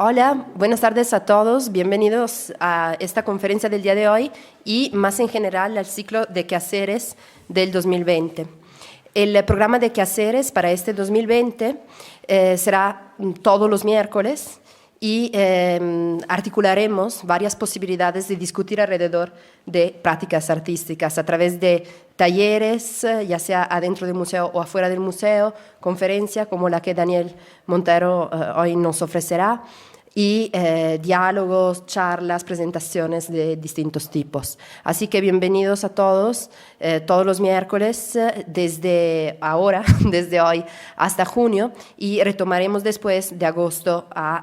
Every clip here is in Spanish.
Hola, buenas tardes a todos. Bienvenidos a esta conferencia del día de hoy y más en general al ciclo de quehaceres del 2020. El programa de quehaceres para este 2020 será todos los miércoles y articularemos varias posibilidades de discutir alrededor de prácticas artísticas a través de talleres, ya sea adentro del museo o afuera del museo, conferencia como la que Daniel Montero hoy nos ofrecerá, y diálogos, charlas, presentaciones de distintos tipos. Así que bienvenidos a todos, todos los miércoles, desde ahora, desde hoy hasta junio, y retomaremos después de agosto a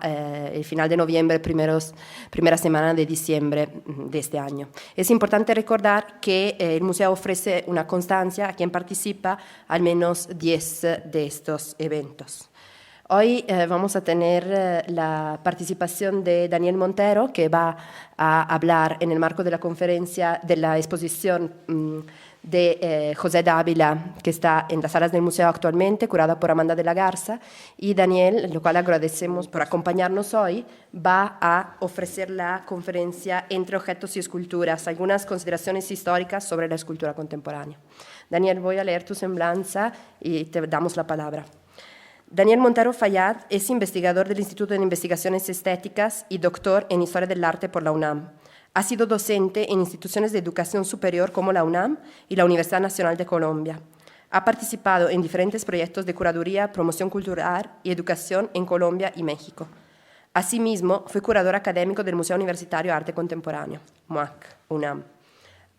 el final de noviembre, primera semana de diciembre de este año. Es importante recordar que el museo ofrece una constancia a quien participa al menos 10 de estos eventos. Hoy vamos a tener la participación de Daniel Montero, que va a hablar en el marco de la conferencia de la exposición de José Dávila, que está en las salas del museo actualmente, curada por Amanda de la Garza. Y Daniel, lo cual agradecemos por acompañarnos hoy, va a ofrecer la conferencia Entre objetos y esculturas, algunas consideraciones históricas sobre la escultura contemporánea. Daniel, voy a leer tu semblanza y te damos la palabra. Daniel Montero Fayad es investigador del Instituto de Investigaciones Estéticas y doctor en Historia del Arte por la UNAM. Ha sido docente en instituciones de educación superior como la UNAM y la Universidad Nacional de Colombia. Ha participado en diferentes proyectos de curaduría, promoción cultural y educación en Colombia y México. Asimismo, fue curador académico del Museo Universitario de Arte Contemporáneo, MUAC, UNAM.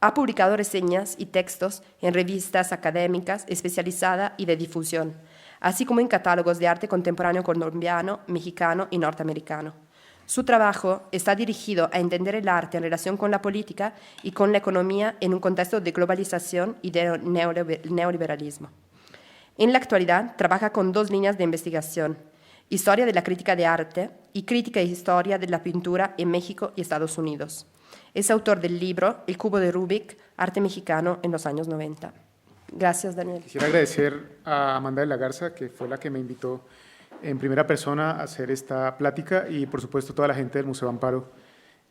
Ha publicado reseñas y textos en revistas académicas especializadas y de difusión, así como en catálogos de arte contemporáneo colombiano, mexicano y norteamericano. Su trabajo está dirigido a entender el arte en relación con la política y con la economía en un contexto de globalización y de neoliberalismo. En la actualidad, trabaja con dos líneas de investigación: historia de la crítica de arte y crítica e historia de la pintura en México y Estados Unidos. Es autor del libro El cubo de Rubik, arte mexicano en los años 90. Gracias, Daniel. Quisiera agradecer a Amanda de la Garza, que fue la que me invitó en primera persona a hacer esta plática, y por supuesto toda la gente del Museo Amparo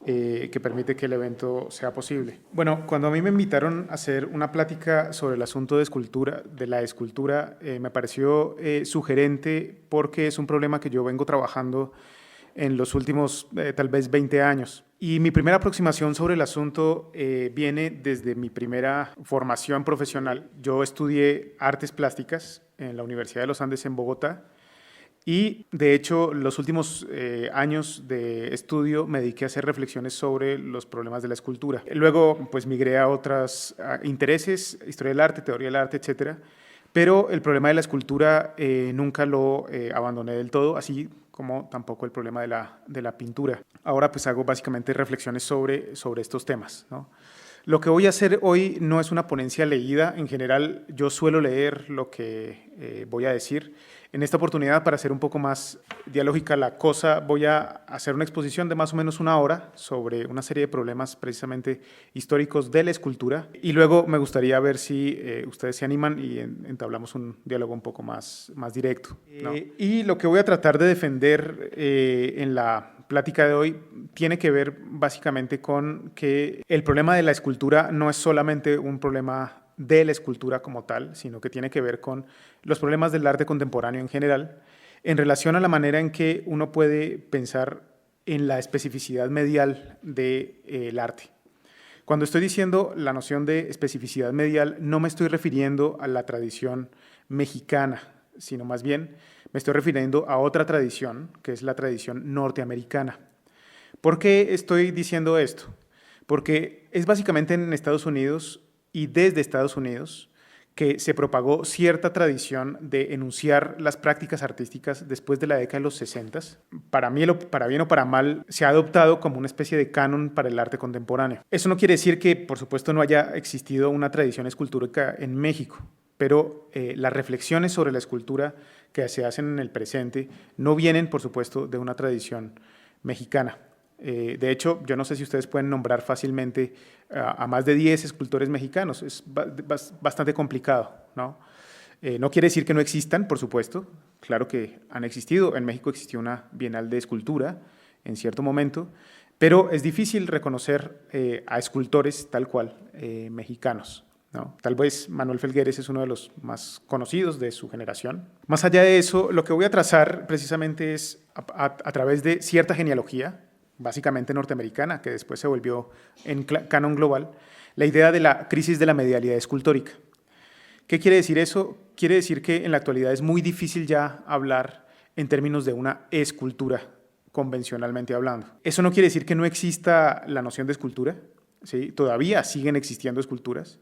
que permite que el evento sea posible. Bueno, cuando a mí me invitaron a hacer una plática sobre el asunto de la escultura, me pareció sugerente porque es un problema que yo vengo trabajando en los últimos tal vez 20 años. Y mi primera aproximación sobre el asunto viene desde mi primera formación profesional. Yo estudié artes plásticas en la Universidad de los Andes en Bogotá y, de hecho, los últimos años de estudio me dediqué a hacer reflexiones sobre los problemas de la escultura. Luego, pues, migré a otros intereses, historia del arte, teoría del arte, etcétera. Pero el problema de la escultura nunca lo abandoné del todo, así como tampoco el problema de la pintura. Ahora pues hago básicamente reflexiones sobre estos temas, ¿no? Lo que voy a hacer hoy no es una ponencia leída. En general yo suelo leer lo que voy a decir. En esta oportunidad, para hacer un poco más dialógica la cosa, voy a hacer una exposición de más o menos una hora sobre una serie de problemas precisamente históricos de la escultura, y luego me gustaría ver si ustedes se animan y entablamos un diálogo un poco más directo, ¿no? Y lo que voy a tratar de defender en la plática de hoy tiene que ver básicamente con que el problema de la escultura no es solamente un problema de la escultura como tal, sino que tiene que ver con los problemas del arte contemporáneo en general, en relación a la manera en que uno puede pensar en la especificidad medial del arte. Cuando estoy diciendo la noción de especificidad medial, no me estoy refiriendo a la tradición mexicana, sino más bien me estoy refiriendo a otra tradición, que es la tradición norteamericana. ¿Por qué estoy diciendo esto? Porque es básicamente en Estados Unidos y desde Estados Unidos que se propagó cierta tradición de enunciar las prácticas artísticas después de la década de los 60. Para bien o para mal, se ha adoptado como una especie de canon para el arte contemporáneo. Eso no quiere decir que, por supuesto, no haya existido una tradición escultórica en México, pero las reflexiones sobre la escultura que se hacen en el presente no vienen, por supuesto, de una tradición mexicana. De hecho, yo no sé si ustedes pueden nombrar fácilmente a más de 10 escultores mexicanos. Es bastante complicado, ¿no? No quiere decir que no existan, por supuesto, claro que han existido. En México existió una Bienal de Escultura en cierto momento, pero es difícil reconocer a escultores tal cual mexicanos, ¿no? Tal vez Manuel Felgueres es uno de los más conocidos de su generación. Más allá de eso, lo que voy a trazar precisamente es a través de cierta genealogía, básicamente norteamericana, que después se volvió en canon global, la idea de la crisis de la medialidad escultórica. ¿Qué quiere decir eso? Quiere decir que en la actualidad es muy difícil ya hablar en términos de una escultura, convencionalmente hablando. Eso no quiere decir que no exista la noción de escultura, ¿sí? Todavía siguen existiendo esculturas,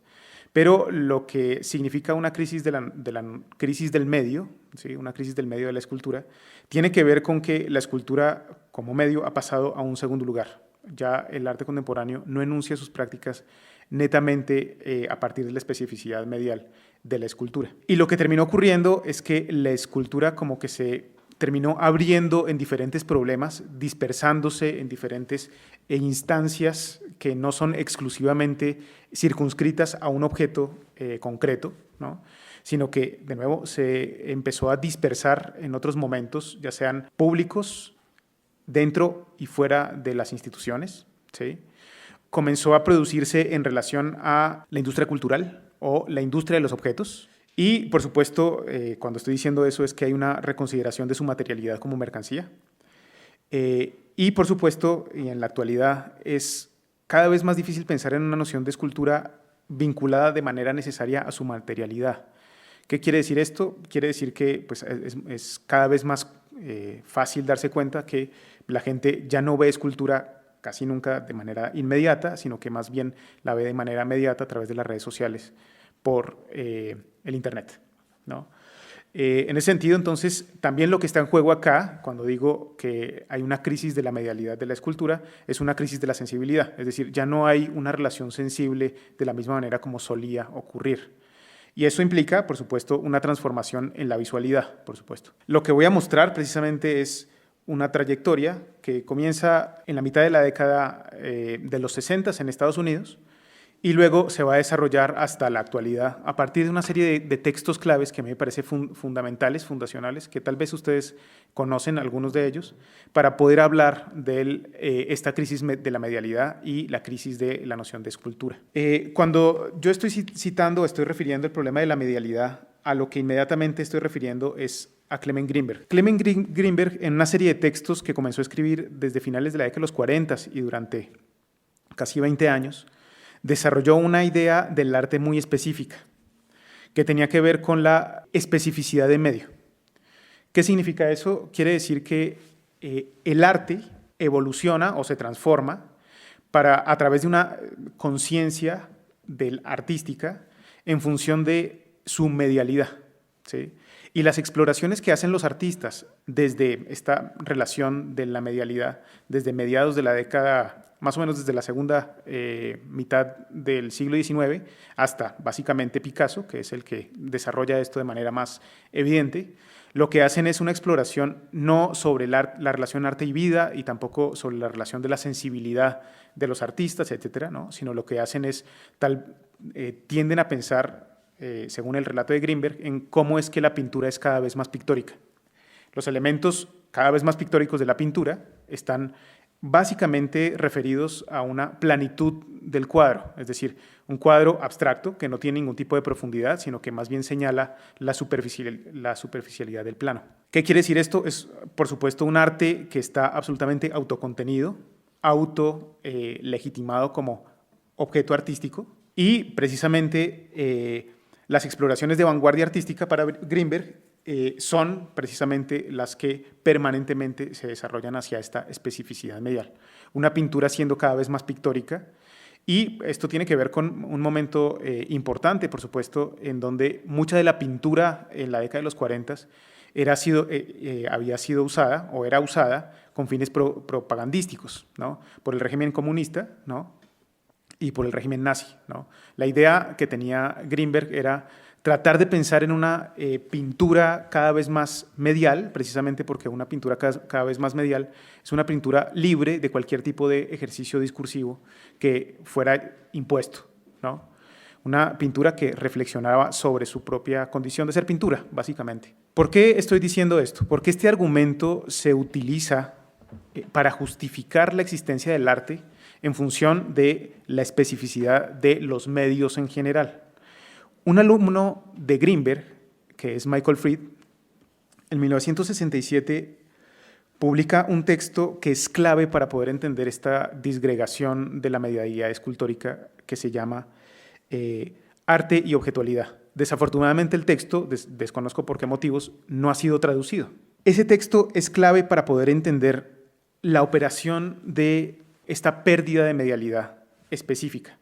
pero lo que significa una crisis de la crisis del medio, ¿sí? Una crisis del medio de la escultura, tiene que ver con que la escultura como medio ha pasado a un segundo lugar. Ya el arte contemporáneo no enuncia sus prácticas netamente a partir de la especificidad medial de la escultura. Y lo que terminó ocurriendo es que la escultura como que se terminó abriendo en diferentes problemas, dispersándose en diferentes instancias que no son exclusivamente circunscritas a un objeto concreto, ¿no? Sino que, de nuevo, se empezó a dispersar en otros momentos, ya sean públicos, dentro y fuera de las instituciones, ¿sí? Comenzó a producirse en relación a la industria cultural o la industria de los objetos. Y, por supuesto, cuando estoy diciendo eso es que hay una reconsideración de su materialidad como mercancía. Y, por supuesto, y en la actualidad es cada vez más difícil pensar en una noción de escultura vinculada de manera necesaria a su materialidad. ¿Qué quiere decir esto? Quiere decir que pues, es cada vez más fácil darse cuenta que la gente ya no ve escultura casi nunca de manera inmediata, sino que más bien la ve de manera mediata a través de las redes sociales por el Internet, ¿no? En ese sentido, entonces, también lo que está en juego acá, cuando digo que hay una crisis de la medialidad de la escultura, es una crisis de la sensibilidad, es decir, ya no hay una relación sensible de la misma manera como solía ocurrir. Y eso implica, por supuesto, una transformación en la visualidad, por supuesto. Lo que voy a mostrar precisamente es una trayectoria que comienza en la mitad de la década de los 60 en Estados Unidos y luego se va a desarrollar hasta la actualidad a partir de una serie de textos claves que a mí me parece fundamentales, fundacionales, que tal vez ustedes conocen algunos de ellos, para poder hablar de esta crisis de la medialidad y la crisis de la noción de escultura. Cuando yo estoy citando, estoy refiriendo el problema de la medialidad, a lo que inmediatamente estoy refiriendo es a Clement Greenberg. Clement Greenberg, en una serie de textos que comenzó a escribir desde finales de la década de los 40 y durante casi 20 años, desarrolló una idea del arte muy específica, que tenía que ver con la especificidad de medio. ¿Qué significa eso? Quiere decir que el arte evoluciona o se transforma a través de una conciencia artística en función de su medialidad, ¿sí? Y las exploraciones que hacen los artistas desde esta relación de la medialidad, desde mediados de la década, más o menos desde la segunda mitad del siglo XIX, hasta básicamente Picasso, que es el que desarrolla esto de manera más evidente, lo que hacen es una exploración no sobre la relación arte y vida y tampoco sobre la relación de la sensibilidad de los artistas, etcétera, ¿no? Sino lo que hacen es tienden a pensar, según el relato de Greenberg, en cómo es que la pintura es cada vez más pictórica. Los elementos cada vez más pictóricos de la pintura están básicamente referidos a una planitud del cuadro, es decir, un cuadro abstracto que no tiene ningún tipo de profundidad, sino que más bien señala la superficialidad del plano. ¿Qué quiere decir esto? Es, por supuesto, un arte que está absolutamente autocontenido, legitimado como objeto artístico, y precisamente las exploraciones de vanguardia artística para Greenberg son precisamente las que permanentemente se desarrollan hacia esta especificidad medial. Una pintura siendo cada vez más pictórica, y esto tiene que ver con un momento importante, por supuesto, en donde mucha de la pintura en la década de los 40 había sido usada o era usada con fines propagandísticos, ¿no? Por el régimen comunista, ¿no? Y por el régimen nazi, ¿no? La idea que tenía Greenberg era tratar de pensar en una pintura cada vez más medial, precisamente porque una pintura cada vez más medial es una pintura libre de cualquier tipo de ejercicio discursivo que fuera impuesto, ¿no? una pintura que reflexionaba sobre su propia condición de ser pintura, básicamente. ¿Por qué estoy diciendo esto? Porque este argumento se utiliza para justificar la existencia del arte en función de la especificidad de los medios en general. Un alumno de Greenberg, que es Michael Fried, en 1967 publica un texto que es clave para poder entender esta disgregación de la medialidad escultórica que se llama Arte y Objetualidad. Desafortunadamente el texto, desconozco por qué motivos, no ha sido traducido. Ese texto es clave para poder entender la operación de esta pérdida de medialidad específica.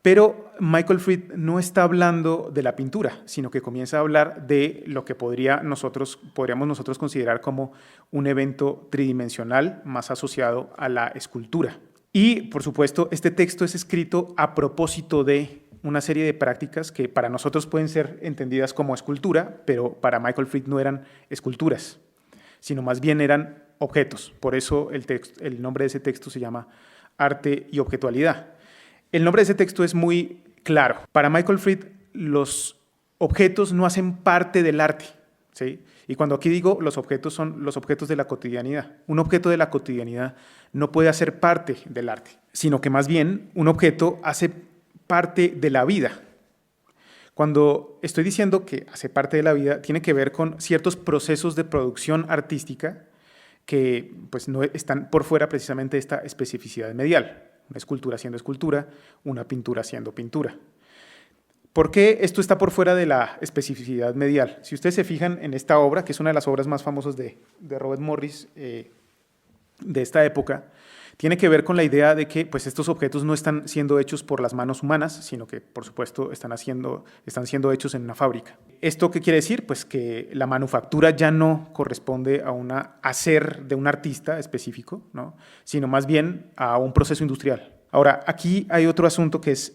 Pero Michael Fried no está hablando de la pintura, sino que comienza a hablar de lo que podríamos nosotros considerar como un evento tridimensional más asociado a la escultura. Y, por supuesto, este texto es escrito a propósito de una serie de prácticas que para nosotros pueden ser entendidas como escultura, pero para Michael Fried no eran esculturas, sino más bien eran objetos. Por eso el nombre de ese texto se llama Arte y Objetualidad. El nombre de ese texto es muy claro. Para Michael Fried, los objetos no hacen parte del arte, ¿sí? Y cuando aquí digo los objetos, son los objetos de la cotidianidad. Un objeto de la cotidianidad no puede hacer parte del arte, sino que más bien un objeto hace parte de la vida. Cuando estoy diciendo que hace parte de la vida, tiene que ver con ciertos procesos de producción artística que pues, no están por fuera precisamente de esta especificidad medial. Una escultura siendo escultura, una pintura siendo pintura. ¿Por qué esto está por fuera de la especificidad medial? Si ustedes se fijan en esta obra, que es una de las obras más famosas de Robert Morris de esta época, tiene que ver con la idea de que pues, estos objetos no están siendo hechos por las manos humanas, sino que, por supuesto, están siendo hechos en una fábrica. ¿Esto qué quiere decir? Pues que la manufactura ya no corresponde a un hacer de un artista específico, ¿no? Sino más bien a un proceso industrial. Ahora, aquí hay otro asunto que es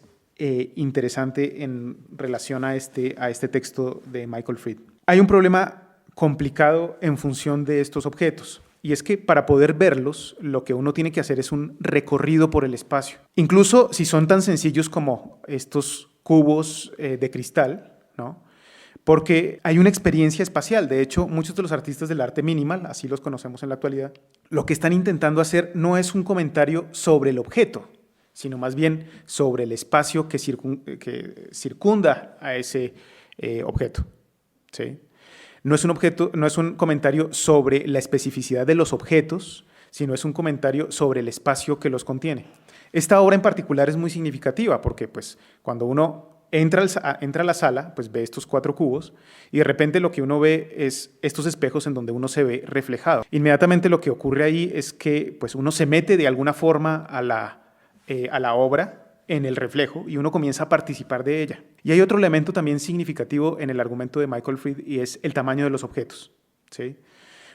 interesante en relación a este texto de Michael Fried. Hay un problema complicado en función de estos objetos. Y es que para poder verlos, lo que uno tiene que hacer es un recorrido por el espacio. Incluso si son tan sencillos como estos cubos de cristal, ¿no? Porque hay una experiencia espacial. De hecho, muchos de los artistas del arte minimal, así los conocemos en la actualidad, lo que están intentando hacer no es un comentario sobre el objeto, sino más bien sobre el espacio que circunda a ese objeto, ¿sí? No es un comentario sobre la especificidad de los objetos, sino es un comentario sobre el espacio que los contiene. Esta obra en particular es muy significativa porque pues, cuando uno entra a la sala, pues ve estos 4 cubos y de repente lo que uno ve es estos espejos en donde uno se ve reflejado. Inmediatamente lo que ocurre ahí es que pues, uno se mete de alguna forma a la obra en el reflejo y uno comienza a participar de ella. Y hay otro elemento también significativo en el argumento de Michael Fried y es el tamaño de los objetos, ¿sí?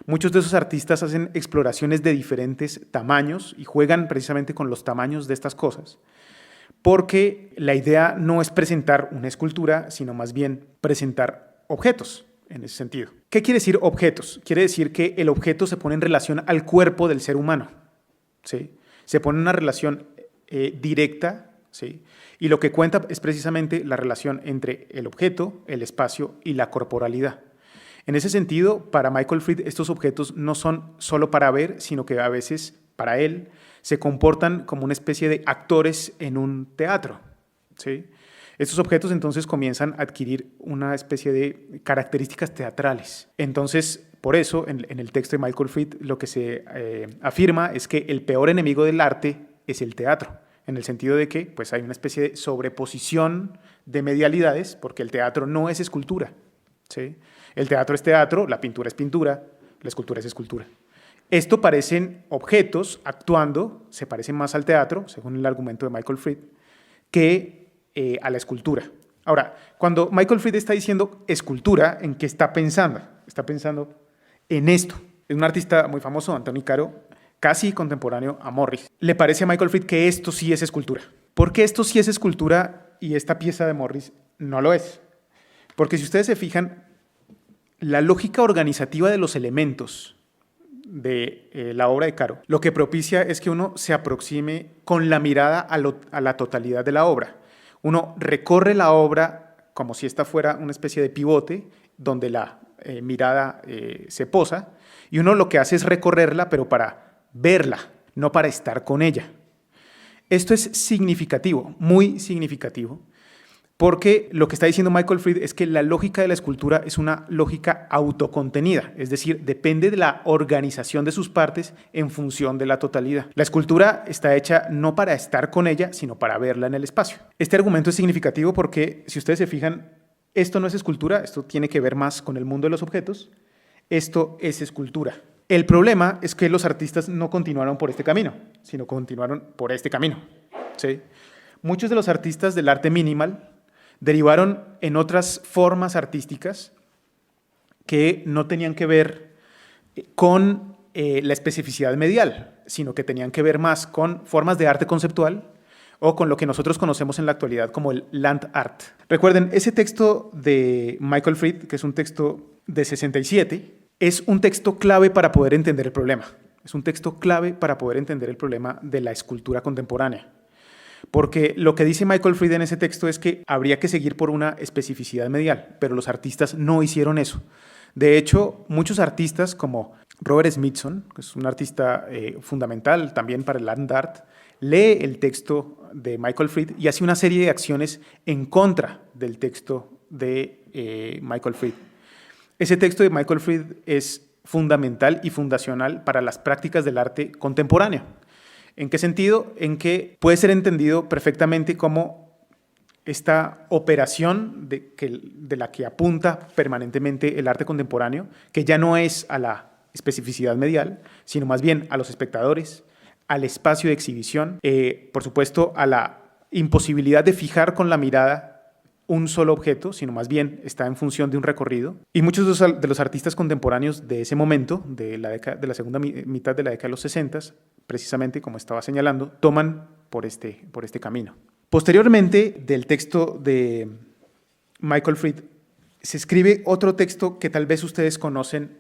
Muchos de esos artistas hacen exploraciones de diferentes tamaños y juegan precisamente con los tamaños de estas cosas, porque la idea no es presentar una escultura, sino más bien presentar objetos en ese sentido. ¿Qué quiere decir objetos? Quiere decir que el objeto se pone en relación al cuerpo del ser humano, ¿sí? Se pone en una relación directa, ¿sí? Y lo que cuenta es precisamente la relación entre el objeto, el espacio y la corporalidad. En ese sentido, para Michael Fried, estos objetos no son solo para ver, sino que a veces, para él, se comportan como una especie de actores en un teatro, ¿sí? Estos objetos entonces comienzan a adquirir una especie de características teatrales. Entonces, por eso, en el texto de Michael Fried, lo que se afirma es que el peor enemigo del arte es el teatro, en el sentido de que pues, hay una especie de sobreposición de medialidades, porque el teatro no es escultura, ¿sí? El teatro es teatro, la pintura es pintura, la escultura es escultura. Esto parecen objetos actuando, se parecen más al teatro, según el argumento de Michael Fried, que a la escultura. Ahora, cuando Michael Fried está diciendo escultura, ¿en qué está pensando? Está pensando en esto. Es un artista muy famoso, Anthony Caro, casi contemporáneo a Morris. Le parece a Michael Fried que esto sí es escultura. ¿Por qué esto sí es escultura y esta pieza de Morris no lo es? Porque si ustedes se fijan, la lógica organizativa de los elementos de la obra de Caro lo que propicia es que uno se aproxime con la mirada a la totalidad de la obra. Uno recorre la obra como si esta fuera una especie de pivote donde la mirada se posa, y uno lo que hace es recorrerla, pero para verla, no para estar con ella. Esto es significativo, muy significativo, porque lo que está diciendo Michael Fried es que la lógica de la escultura es una lógica autocontenida, es decir, depende de la organización de sus partes en función de la totalidad. La escultura está hecha no para estar con ella, sino para verla en el espacio. Este argumento es significativo porque, si ustedes se fijan, esto no es escultura, esto tiene que ver más con el mundo de los objetos, esto es escultura. El problema es que los artistas no continuaron por este camino, sino continuaron por este camino, ¿sí? Muchos de los artistas del arte minimal derivaron en otras formas artísticas que no tenían que ver con la especificidad medial, sino que tenían que ver más con formas de arte conceptual o con lo que nosotros conocemos en la actualidad como el land art. Recuerden, ese texto de Michael Fried, que es un texto de 67, es un texto clave para poder entender el problema. Es un texto clave para poder entender el problema de la escultura contemporánea. Porque lo que dice Michael Fried en ese texto es que habría que seguir por una especificidad medial, pero los artistas no hicieron eso. De hecho, muchos artistas como Robert Smithson, que es un artista fundamental también para el land art, lee el texto de Michael Fried y hace una serie de acciones en contra del texto de Michael Fried. Ese texto de Michael Fried es fundamental y fundacional para las prácticas del arte contemporáneo. ¿En qué sentido? En que puede ser entendido perfectamente como esta operación de la que apunta permanentemente el arte contemporáneo, que ya no es a la especificidad medial, sino más bien a los espectadores, al espacio de exhibición, por supuesto a la imposibilidad de fijar con la mirada un solo objeto, sino más bien está en función de un recorrido. Y muchos de los artistas contemporáneos de ese momento, de la segunda mitad de la década de los 60, precisamente como estaba señalando, toman por este camino. Posteriormente del texto de Michael Fried, se escribe otro texto que tal vez ustedes conocen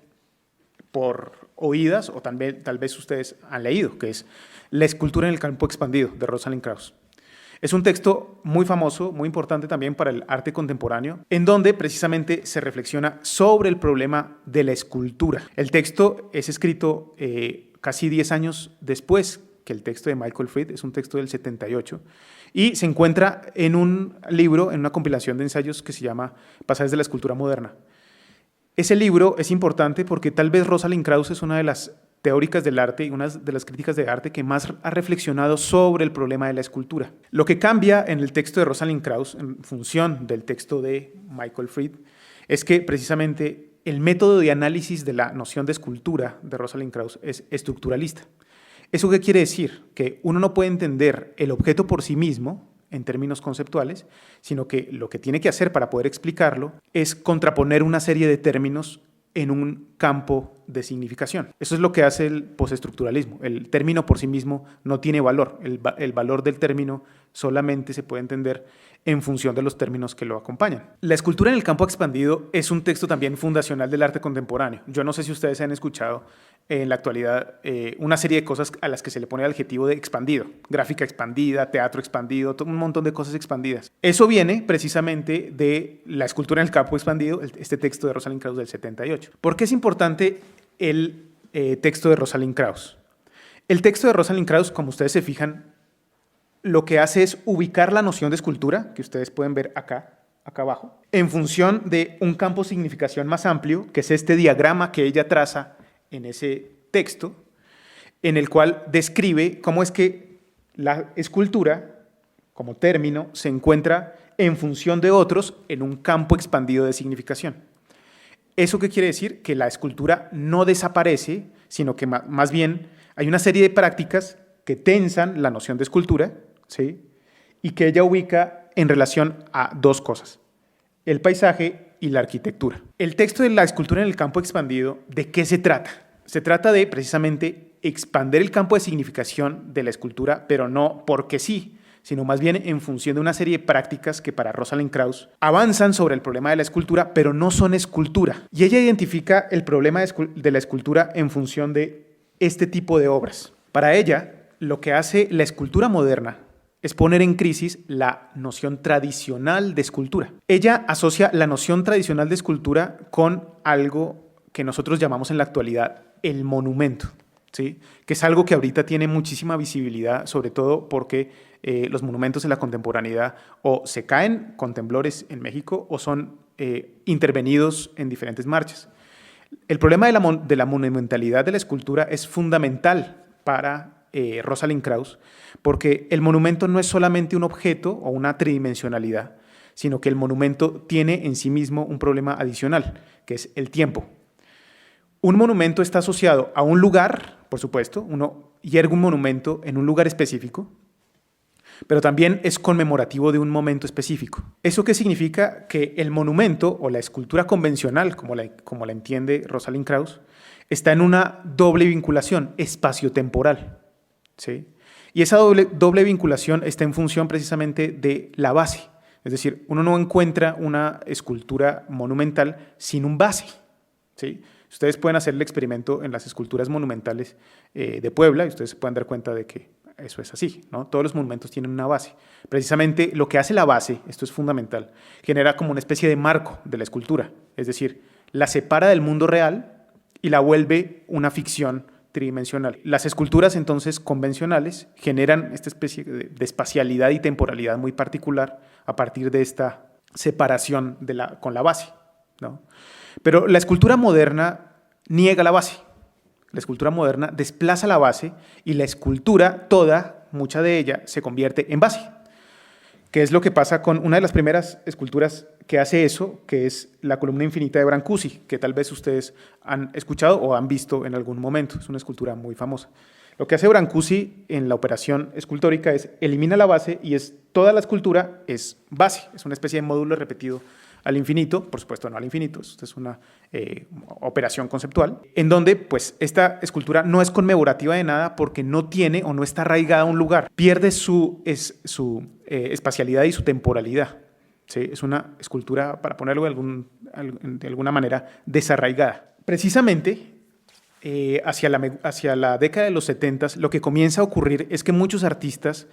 por oídas o tal vez ustedes han leído, que es La escultura en el campo expandido, de Rosalind Krauss. Es un texto muy famoso, muy importante también para el arte contemporáneo, en donde precisamente se reflexiona sobre el problema de la escultura. El texto es escrito casi 10 años después que el texto de Michael Fried, es un texto del 78, y se encuentra en un libro, en una compilación de ensayos que se llama Pasajes de la escultura moderna. Ese libro es importante porque tal vez Rosalind Krauss es una de las teóricas del arte y una de las críticas de arte que más ha reflexionado sobre el problema de la escultura. Lo que cambia en el texto de Rosalind Krauss, en función del texto de Michael Fried, es que precisamente el método de análisis de la noción de escultura de Rosalind Krauss es estructuralista. ¿Eso qué quiere decir? Que uno no puede entender el objeto por sí mismo, en términos conceptuales, sino que lo que tiene que hacer para poder explicarlo es contraponer una serie de términos en un campo de significación. Eso es lo que hace el postestructuralismo. El término por sí mismo no tiene valor. El valor del término solamente se puede entender en función de los términos que lo acompañan. La escultura en el campo expandido es un texto también fundacional del arte contemporáneo. Yo no sé si ustedes han escuchado en la actualidad una serie de cosas a las que se le pone el adjetivo de expandido. Gráfica expandida, teatro expandido, un montón de cosas expandidas. Eso viene precisamente de la escultura en el campo expandido, este texto de Rosalind Krauss del 78. ¿Por qué es importante el texto de Rosalind Krauss? El texto de Rosalind Krauss, como ustedes se fijan, lo que hace es ubicar la noción de escultura, que ustedes pueden ver acá abajo, en función de un campo de significación más amplio, que es este diagrama que ella traza en ese texto, en el cual describe cómo es que la escultura, como término, se encuentra en función de otros en un campo expandido de significación. ¿Eso qué quiere decir? Que la escultura no desaparece, sino que más bien hay una serie de prácticas que tensan la noción de escultura, ¿sí? Y que ella ubica en relación a dos cosas: el paisaje y la arquitectura. El texto de la escultura en el campo expandido, ¿de qué se trata? Se trata de precisamente expandir el campo de significación de la escultura, pero no porque sí, sino más bien en función de una serie de prácticas que para Rosalind Krauss avanzan sobre el problema de la escultura, pero no son escultura. Y ella identifica el problema de la escultura en función de este tipo de obras. Para ella, lo que hace la escultura moderna es poner en crisis la noción tradicional de escultura. Ella asocia la noción tradicional de escultura con algo que nosotros llamamos en la actualidad el monumento, ¿sí? Que es algo que ahorita tiene muchísima visibilidad, sobre todo porque los monumentos en la contemporaneidad o se caen con temblores en México o son intervenidos en diferentes marchas. El problema de la monumentalidad de la escultura es fundamental para Rosalind Krauss, porque el monumento no es solamente un objeto o una tridimensionalidad, sino que el monumento tiene en sí mismo un problema adicional, que es el tiempo. Un monumento está asociado a un lugar, por supuesto, uno yergue un monumento en un lugar específico, pero también es conmemorativo de un momento específico. ¿Eso qué significa? Que el monumento o la escultura convencional, como la entiende Rosalind Krauss, está en una doble vinculación espaciotemporal, ¿sí? Y esa doble vinculación está en función precisamente de la base. Es decir, uno no encuentra una escultura monumental sin un base, ¿sí? Ustedes pueden hacer el experimento en las esculturas monumentales de Puebla y ustedes se pueden dar cuenta de que eso es así, ¿no? Todos los monumentos tienen una base. Precisamente lo que hace la base, esto es fundamental, genera como una especie de marco de la escultura. Es decir, la separa del mundo real y la vuelve una ficción tridimensional. Las esculturas entonces convencionales generan esta especie de espacialidad y temporalidad muy particular a partir de esta separación con la base, ¿no? Pero la escultura moderna niega la base. La escultura moderna desplaza la base y la escultura toda, mucha de ella, se convierte en base. ¿Qué es lo que pasa con una de las primeras esculturas que hace eso, que es la columna infinita de Brancusi, que tal vez ustedes han escuchado o han visto en algún momento? Es una escultura muy famosa. Lo que hace Brancusi en la operación escultórica es elimina la base y toda la escultura es base, es una especie de módulo repetido al infinito, por supuesto no al infinito, esto es una operación conceptual, en donde pues esta escultura no es conmemorativa de nada porque no tiene o no está arraigada a un lugar, pierde su espacialidad y su temporalidad, ¿sí? Es una escultura, para ponerlo de alguna manera, desarraigada. Precisamente hacia la década de los 70 lo que comienza a ocurrir es que muchos artistas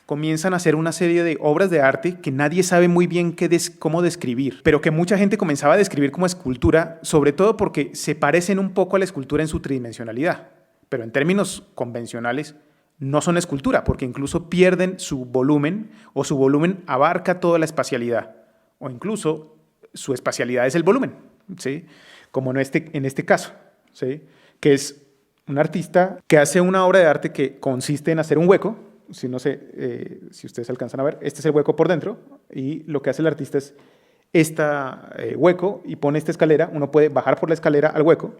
comienzan a hacer una serie de obras de arte que nadie sabe muy bien cómo describir, pero que mucha gente comenzaba a describir como escultura, sobre todo porque se parecen un poco a la escultura en su tridimensionalidad, pero en términos convencionales no son escultura, porque incluso pierden su volumen o su volumen abarca toda la espacialidad, o incluso su espacialidad es el volumen, ¿sí? Como en este caso, ¿sí? Que es un artista que hace una obra de arte que consiste en hacer un hueco. Si no sé si ustedes alcanzan a ver, este es el hueco por dentro y lo que hace el artista es hueco y pone esta escalera, uno puede bajar por la escalera al hueco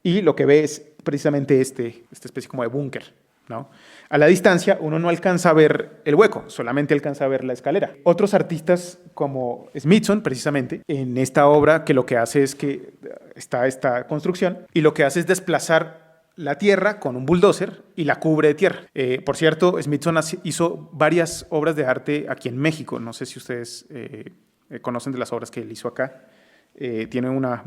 y lo que ve es precisamente esta especie como de búnker, ¿no? A la distancia uno no alcanza a ver el hueco, solamente alcanza a ver la escalera. Otros artistas como Smithson, precisamente, en esta obra que lo que hace es que está esta construcción y lo que hace es desplazar la tierra con un bulldozer y la cubre de tierra. Por cierto, Smithson hizo varias obras de arte aquí en México. No sé si ustedes conocen de las obras que él hizo acá. Tiene una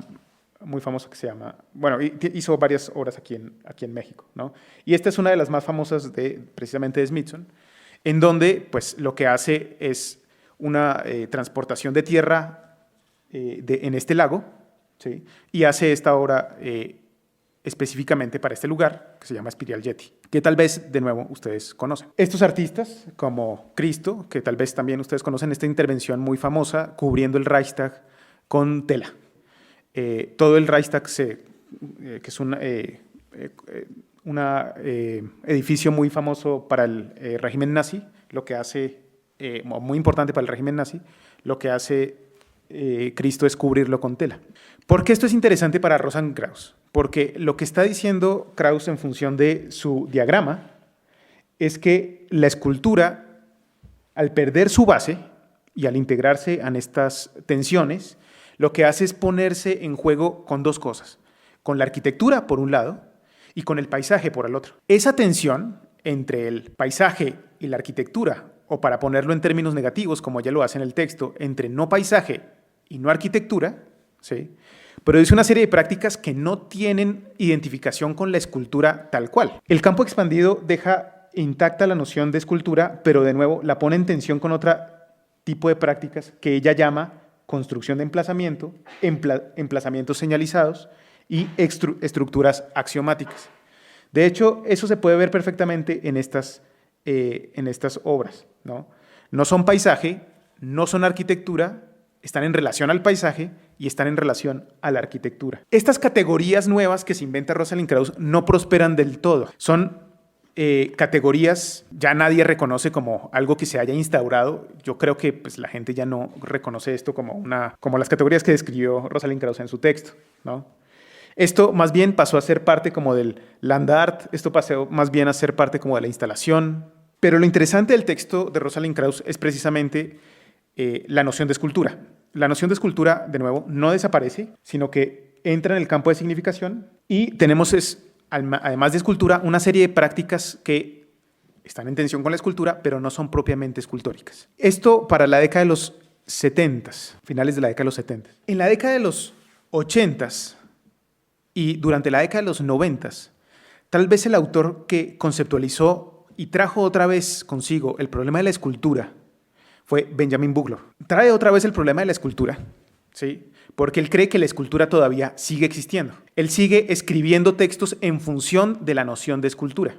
muy famosa que se llama... Bueno, hizo varias obras aquí en México, ¿no? Y esta es una de las más famosas precisamente de Smithson, en donde pues, lo que hace es una transportación de tierra en este lago, ¿sí? Y hace esta obra específicamente para este lugar, que se llama Spiral Jetty, que tal vez, de nuevo, ustedes conocen. Estos artistas, como Cristo, que tal vez también ustedes conocen, esta intervención muy famosa, cubriendo el Reichstag con tela. Todo el Reichstag, que es un edificio muy famoso para el régimen nazi, lo que hace, muy importante para el régimen nazi, lo que hace Cristo es cubrirlo con tela. ¿Por qué esto es interesante para Rosalind Krauss? Porque lo que está diciendo Krauss en función de su diagrama es que la escultura, al perder su base y al integrarse en estas tensiones, lo que hace es ponerse en juego con dos cosas, con la arquitectura por un lado y con el paisaje por el otro. Esa tensión entre el paisaje y la arquitectura, o para ponerlo en términos negativos, como ya lo hace en el texto, entre no paisaje y no arquitectura, ¿sí?, produce una serie de prácticas que no tienen identificación con la escultura tal cual. El campo expandido deja intacta la noción de escultura, pero de nuevo la pone en tensión con otro tipo de prácticas que ella llama construcción de emplazamiento, emplazamientos señalizados y estructuras axiomáticas. De hecho, eso se puede ver perfectamente en estas obras, ¿no? No son paisaje, no son arquitectura, están en relación al paisaje y están en relación a la arquitectura. Estas categorías nuevas que se inventa Rosalind Krauss no prosperan del todo. Son categorías ya nadie reconoce como algo que se haya instaurado. Yo creo que pues, la gente ya no reconoce esto como las categorías que describió Rosalind Krauss en su texto, ¿no? Esto más bien pasó a ser parte como del land art, esto pasó más bien a ser parte como de la instalación. Pero lo interesante del texto de Rosalind Krauss es precisamente la noción de escultura. La noción de escultura, de nuevo, no desaparece, sino que entra en el campo de significación y tenemos, además de escultura, una serie de prácticas que están en tensión con la escultura, pero no son propiamente escultóricas. Esto para la década de los 70, finales de la década de los 70. En la década de los 80 y durante la década de los 90, tal vez el autor que conceptualizó y trajo otra vez consigo el problema de la escultura fue Benjamin Bugler. Trae otra vez el problema de la escultura, ¿sí? Porque él cree que la escultura todavía sigue existiendo. Él sigue escribiendo textos en función de la noción de escultura,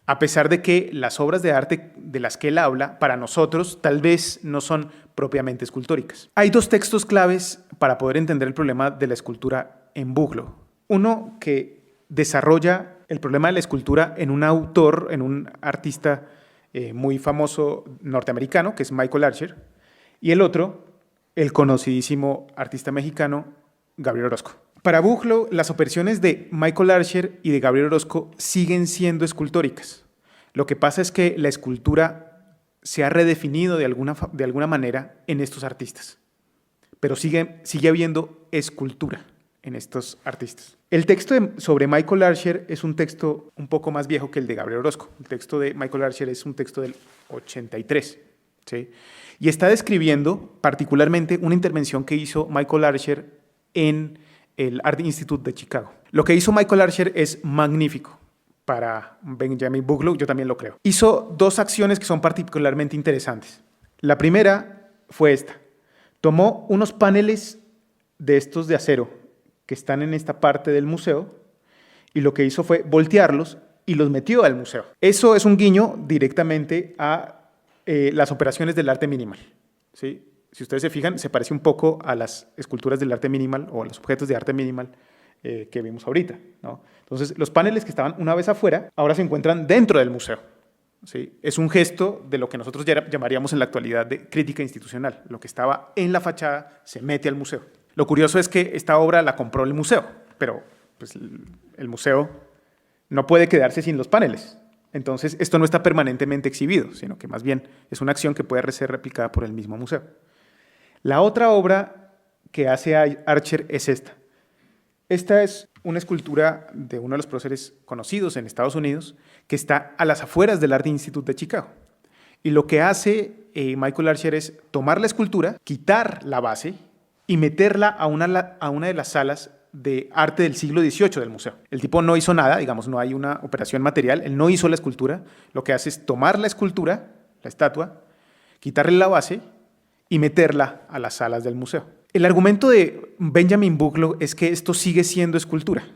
a pesar de que las obras de arte de las que él habla, para nosotros, tal vez no son propiamente escultóricas. Hay dos textos claves para poder entender el problema de la escultura en Bugler. Uno que desarrolla el problema de la escultura en un autor, en un artista muy famoso norteamericano, que es Michael Archer, y el otro, el conocidísimo artista mexicano Gabriel Orozco. Para Bugler, las operaciones de Michael Archer y de Gabriel Orozco siguen siendo escultóricas. Lo que pasa es que la escultura se ha redefinido de alguna manera en estos artistas, pero sigue habiendo escultura en estos artistas. El texto sobre Michael Archer es un texto un poco más viejo que el de Gabriel Orozco. El texto de Michael Archer es un texto del 83, ¿sí? Y está describiendo particularmente una intervención que hizo Michael Archer en el Art Institute de Chicago. Lo que hizo Michael Archer es magnífico para Benjamin Bugler, yo también lo creo. Hizo dos acciones que son particularmente interesantes. La primera fue esta. Tomó unos paneles de estos de acero que están en esta parte del museo y lo que hizo fue voltearlos y los metió al museo. Eso es un guiño directamente a las operaciones del arte minimal, ¿sí? Si ustedes se fijan, se parece un poco a las esculturas del arte minimal o a los objetos de arte minimal que vimos ahorita, ¿no? Entonces, los paneles que estaban una vez afuera, ahora se encuentran dentro del museo, ¿sí? Es un gesto de lo que nosotros llamaríamos en la actualidad de crítica institucional. Lo que estaba en la fachada se mete al museo. Lo curioso es que esta obra la compró el museo, pero pues, el museo no puede quedarse sin los paneles. Entonces, esto no está permanentemente exhibido, sino que más bien es una acción que puede ser replicada por el mismo museo. La otra obra que hace Archer es esta. Esta es una escultura de uno de los próceres conocidos en Estados Unidos que está a las afueras del Art Institute de Chicago. Y lo que hace Michael Archer es tomar la escultura, quitar la base y meterla a una de las salas de arte del siglo XVIII del museo. El tipo no hizo nada, digamos, no hay una operación material, él no hizo la escultura, lo que hace es tomar la escultura, la estatua, quitarle la base y meterla a las salas del museo. El argumento de Benjamin Bugler es que esto sigue siendo escultura.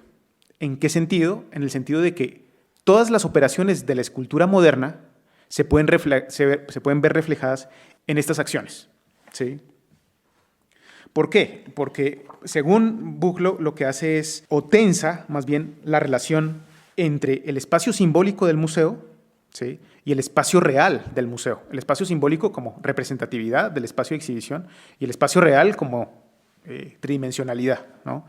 ¿En qué sentido? En el sentido de que todas las operaciones de la escultura moderna se pueden ver reflejadas en estas acciones, ¿sí? ¿Por qué? Porque según Bugler lo que hace es, o tensa más bien, la relación entre el espacio simbólico del museo, ¿sí?, y el espacio real del museo. El espacio simbólico como representatividad del espacio de exhibición y el espacio real como tridimensionalidad, ¿no?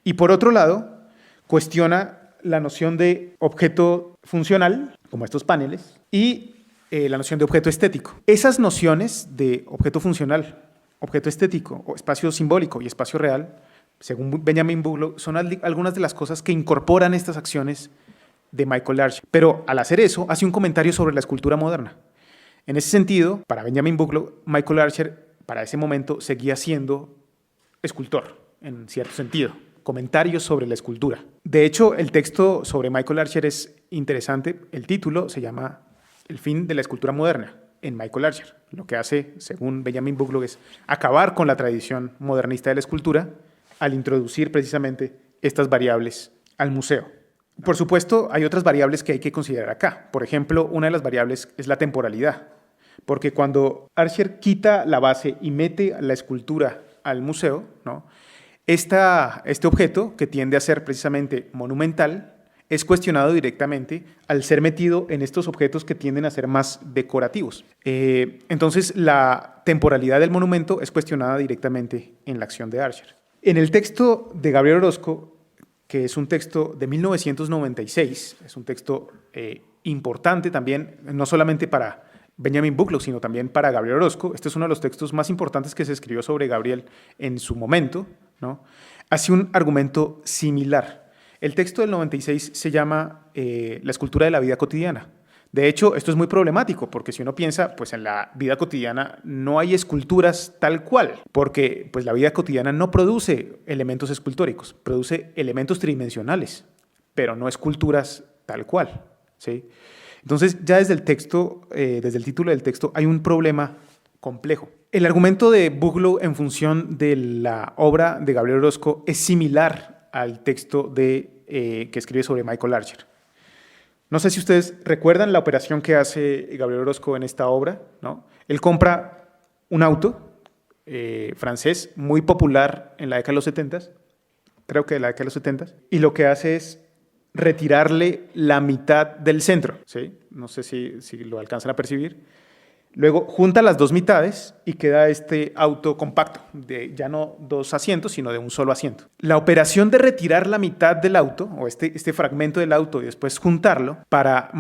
Y por otro lado, cuestiona la noción de objeto funcional, como estos paneles, y la noción de objeto estético. Esas nociones de objeto funcional, objeto estético, o espacio simbólico y espacio real, según Benjamin Bugler, son algunas de las cosas que incorporan estas acciones de Michael Archer. Pero al hacer eso, hace un comentario sobre la escultura moderna. En ese sentido, para Benjamin Bugler, Michael Archer, para ese momento, seguía siendo escultor, en cierto sentido, comentarios sobre la escultura. De hecho, el texto sobre Michael Archer es interesante. El título se llama El fin de la escultura moderna en Michael Archer. Lo que hace, según Benjamin Buchloh, es acabar con la tradición modernista de la escultura al introducir precisamente estas variables al museo. Por supuesto, hay otras variables que hay que considerar acá. Por ejemplo, una de las variables es la temporalidad, porque cuando Archer quita la base y mete la escultura al museo, ¿no?, este objeto, que tiende a ser precisamente monumental, es cuestionado directamente al ser metido en estos objetos que tienden a ser más decorativos. Entonces, la temporalidad del monumento es cuestionada directamente en la acción de Archer. En el texto de Gabriel Orozco, que es un texto de 1996, es un texto importante también, no solamente para Benjamin Buchloh, sino también para Gabriel Orozco. Este es uno de los textos más importantes que se escribió sobre Gabriel en su momento, ¿no? Hace un argumento similar. El texto del 96 se llama La escultura de la vida cotidiana. De hecho, esto es muy problemático, porque si uno piensa, pues en la vida cotidiana no hay esculturas tal cual, porque pues la vida cotidiana no produce elementos escultóricos, produce elementos tridimensionales, pero no esculturas tal cual, ¿sí? Entonces, ya desde el texto, desde el título del texto, hay un problema complejo. El argumento de Buchloh en función de la obra de Gabriel Orozco es similar al texto que escribe sobre Michael Archer. No sé si ustedes recuerdan la operación que hace Gabriel Orozco en esta obra, ¿no? Él compra un auto francés muy popular en la década de los 70, creo que en la década de los 70, y lo que hace es retirarle la mitad del centro, ¿sí? No sé si lo alcanzan a percibir. Luego junta las dos mitades y queda este auto compacto, de ya no dos asientos, sino de un solo asiento. La operación de retirar la mitad del auto, o este fragmento del auto y después juntarlo, para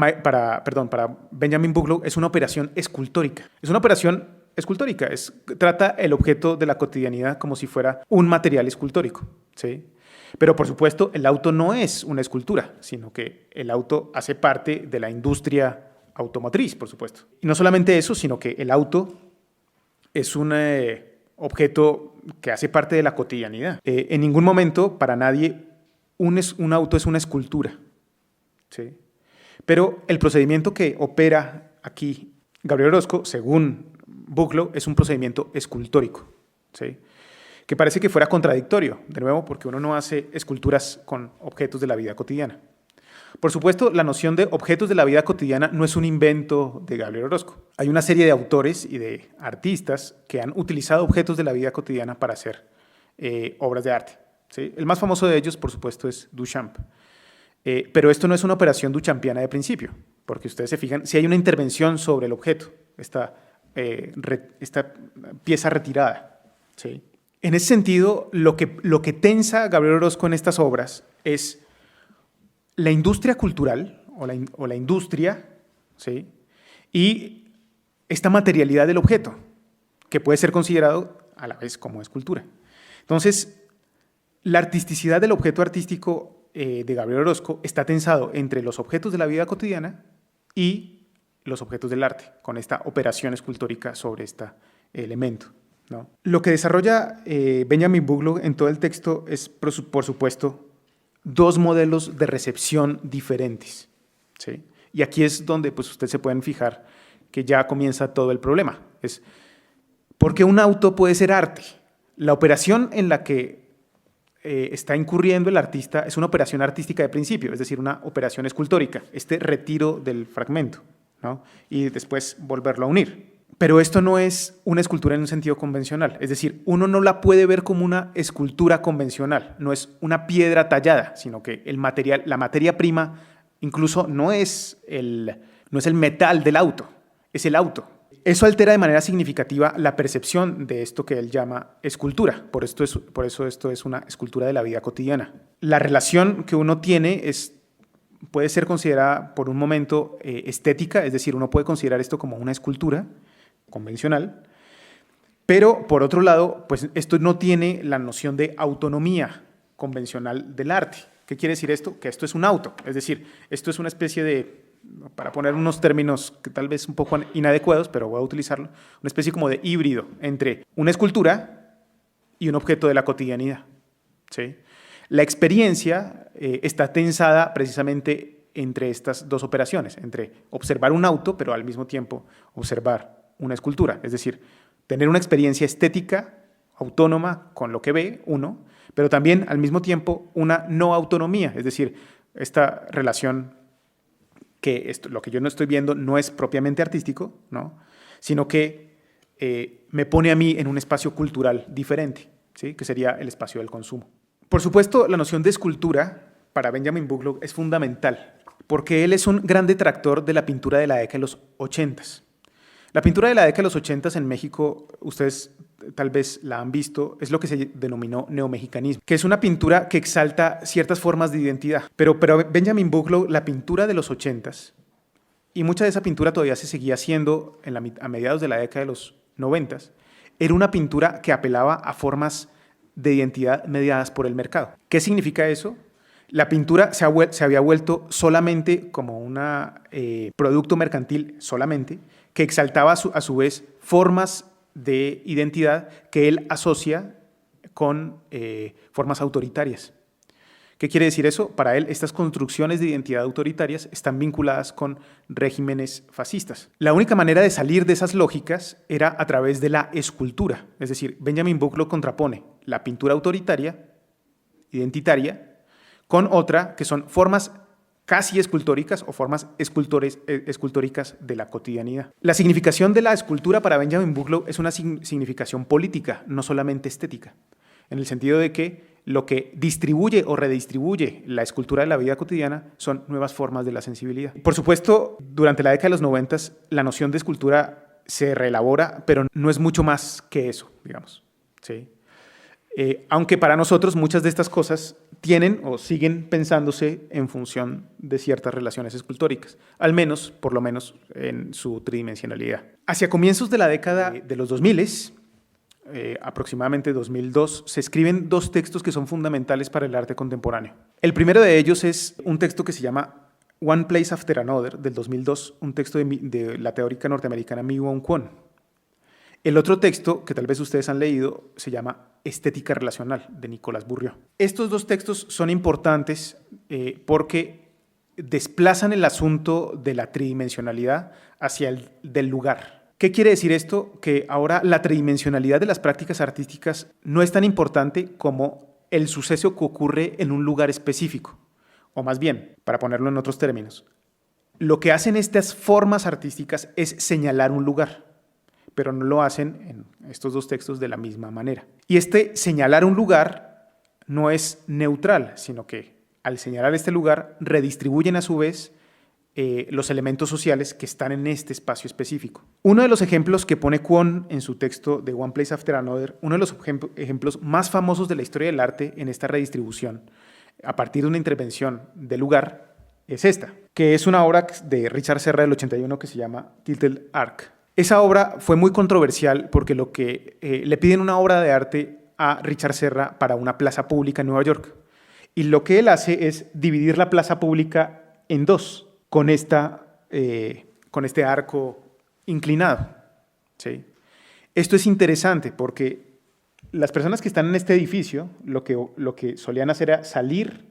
Benjamin Buchloh es una operación escultórica. Es una operación escultórica, trata el objeto de la cotidianidad como si fuera un material escultórico, ¿sí? Pero por supuesto el auto no es una escultura, sino que el auto hace parte de la industria automotriz, por supuesto. Y no solamente eso, sino que el auto es un objeto que hace parte de la cotidianidad. En ningún momento, para nadie, un auto es una escultura, ¿sí? Pero el procedimiento que opera aquí Gabriel Orozco, según Buchloh, es un procedimiento escultórico, ¿sí?, que parece que fuera contradictorio, de nuevo, porque uno no hace esculturas con objetos de la vida cotidiana. Por supuesto, la noción de objetos de la vida cotidiana no es un invento de Gabriel Orozco. Hay una serie de autores y de artistas que han utilizado objetos de la vida cotidiana para hacer obras de arte, ¿sí? El más famoso de ellos, por supuesto, es Duchamp. Pero esto no es una operación duchampiana de principio, porque ustedes se fijan, si hay una intervención sobre el objeto, esta pieza retirada, ¿sí? En ese sentido, lo que tensa Gabriel Orozco en estas obras es la industria cultural o la industria, ¿sí?, y esta materialidad del objeto, que puede ser considerado a la vez como escultura. Entonces, la artisticidad del objeto artístico de Gabriel Orozco está tensado entre los objetos de la vida cotidiana y los objetos del arte, con esta operación escultórica sobre este elemento, ¿no? Lo que desarrolla Benjamin Buchloh en todo el texto es, por supuesto, dos modelos de recepción diferentes, ¿sí? Y aquí es donde pues, ustedes se pueden fijar que ya comienza todo el problema. Es, ¿por qué un auto puede ser arte? La operación en la que está incurriendo el artista es una operación artística de principio, es decir, una operación escultórica, este retiro del fragmento, ¿no?, y después volverlo a unir. Pero esto no es una escultura en un sentido convencional, es decir, uno no la puede ver como una escultura convencional, no es una piedra tallada, sino que la materia prima incluso no es el metal del auto, es el auto. Eso altera de manera significativa la percepción de esto que él llama escultura, por eso esto es una escultura de la vida cotidiana. La relación que uno tiene puede ser considerada por un momento estética, es decir, uno puede considerar esto como una escultura convencional, pero por otro lado, pues esto no tiene la noción de autonomía convencional del arte. ¿Qué quiere decir esto? Que esto es un auto, es decir, esto es una especie de, para poner unos términos que tal vez un poco inadecuados, pero voy a utilizarlo, una especie como de híbrido entre una escultura y un objeto de la cotidianidad, ¿sí? La experiencia está tensada precisamente entre estas dos operaciones, entre observar un auto, pero al mismo tiempo observar una escultura. Es decir, tener una experiencia estética autónoma con lo que ve uno, pero también al mismo tiempo una no autonomía, es decir, esta relación que lo que yo no estoy viendo no es propiamente artístico, ¿no? Sino que me pone a mí en un espacio cultural diferente, ¿sí? Que sería el espacio del consumo. Por supuesto, la noción de escultura para Benjamin Buchloh es fundamental, porque él es un gran detractor de la pintura de la década de los 80. La pintura de la década de los 80 en México, ustedes tal vez la han visto, es lo que se denominó neomexicanismo, que es una pintura que exalta ciertas formas de identidad. Pero Benjamin Buchloh, la pintura de los 80, y mucha de esa pintura todavía se seguía haciendo a mediados de la década de los 90, era una pintura que apelaba a formas de identidad mediadas por el mercado. ¿Qué significa eso? La pintura se había vuelto solamente como un producto mercantil solamente, que exaltaba a su vez formas de identidad que él asocia con formas autoritarias. ¿Qué quiere decir eso? Para él, estas construcciones de identidad autoritarias están vinculadas con regímenes fascistas. La única manera de salir de esas lógicas era a través de la escultura. Es decir, Benjamin Buchloh contrapone la pintura autoritaria, identitaria, con otra que son formas casi escultóricas o formas escultóricas de la cotidianidad. La significación de la escultura para Benjamin Buchloh es una significación política, no solamente estética, en el sentido de que lo que distribuye o redistribuye la escultura de la vida cotidiana son nuevas formas de la sensibilidad. Por supuesto, durante la década de los 90, la noción de escultura se reelabora, pero no es mucho más que eso, digamos, ¿sí? Aunque para nosotros muchas de estas cosas tienen o siguen pensándose en función de ciertas relaciones escultóricas, al menos, por lo menos, en su tridimensionalidad. Hacia comienzos de la década de los 2000, aproximadamente 2002, se escriben dos textos que son fundamentales para el arte contemporáneo. El primero de ellos es un texto que se llama One Place After Another, del 2002, un texto de la teórica norteamericana Mi-Won Kwon. El otro texto, que tal vez ustedes han leído, se llama Estética Relacional, de Nicolas Bourriaud. Estos dos textos son importantes porque desplazan el asunto de la tridimensionalidad hacia el del lugar. ¿Qué quiere decir esto? Que ahora la tridimensionalidad de las prácticas artísticas no es tan importante como el suceso que ocurre en un lugar específico. O más bien, para ponerlo en otros términos, lo que hacen estas formas artísticas es señalar un lugar, pero no lo hacen en estos dos textos de la misma manera. Y señalar un lugar no es neutral, sino que al señalar este lugar redistribuyen a su vez los elementos sociales que están en este espacio específico. Uno de los ejemplos que pone Kwon en su texto de One Place After Another, uno de los ejemplos más famosos de la historia del arte en esta redistribución, a partir de una intervención del lugar, es esta, que es una obra de Richard Serra del 81 que se llama Tilted Arc. Esa obra fue muy controversial porque lo que le piden una obra de arte a Richard Serra para una plaza pública en Nueva York. Y lo que él hace es dividir la plaza pública en dos, con este arco inclinado, ¿sí? Esto es interesante porque las personas que están en este edificio lo que solían hacer era salir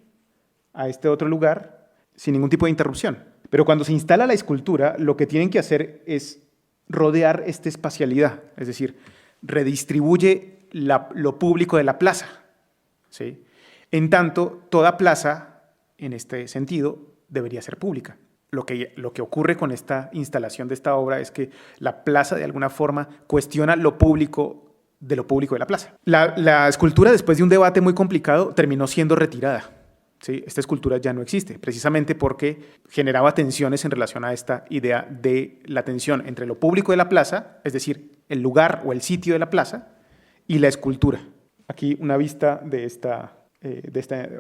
a este otro lugar sin ningún tipo de interrupción. Pero cuando se instala la escultura, lo que tienen que hacer es rodear esta espacialidad, es decir, redistribuye lo público de la plaza, ¿sí? En tanto, toda plaza, en este sentido, debería ser pública. Lo que ocurre con esta instalación de esta obra es que la plaza, de alguna forma, cuestiona lo público de la plaza. La escultura, después de un debate muy complicado, terminó siendo retirada. ¿Sí? Esta escultura ya no existe, precisamente porque generaba tensiones en relación a esta idea de la tensión entre lo público de la plaza, es decir, el lugar o el sitio de la plaza, y la escultura. Aquí una vista de esta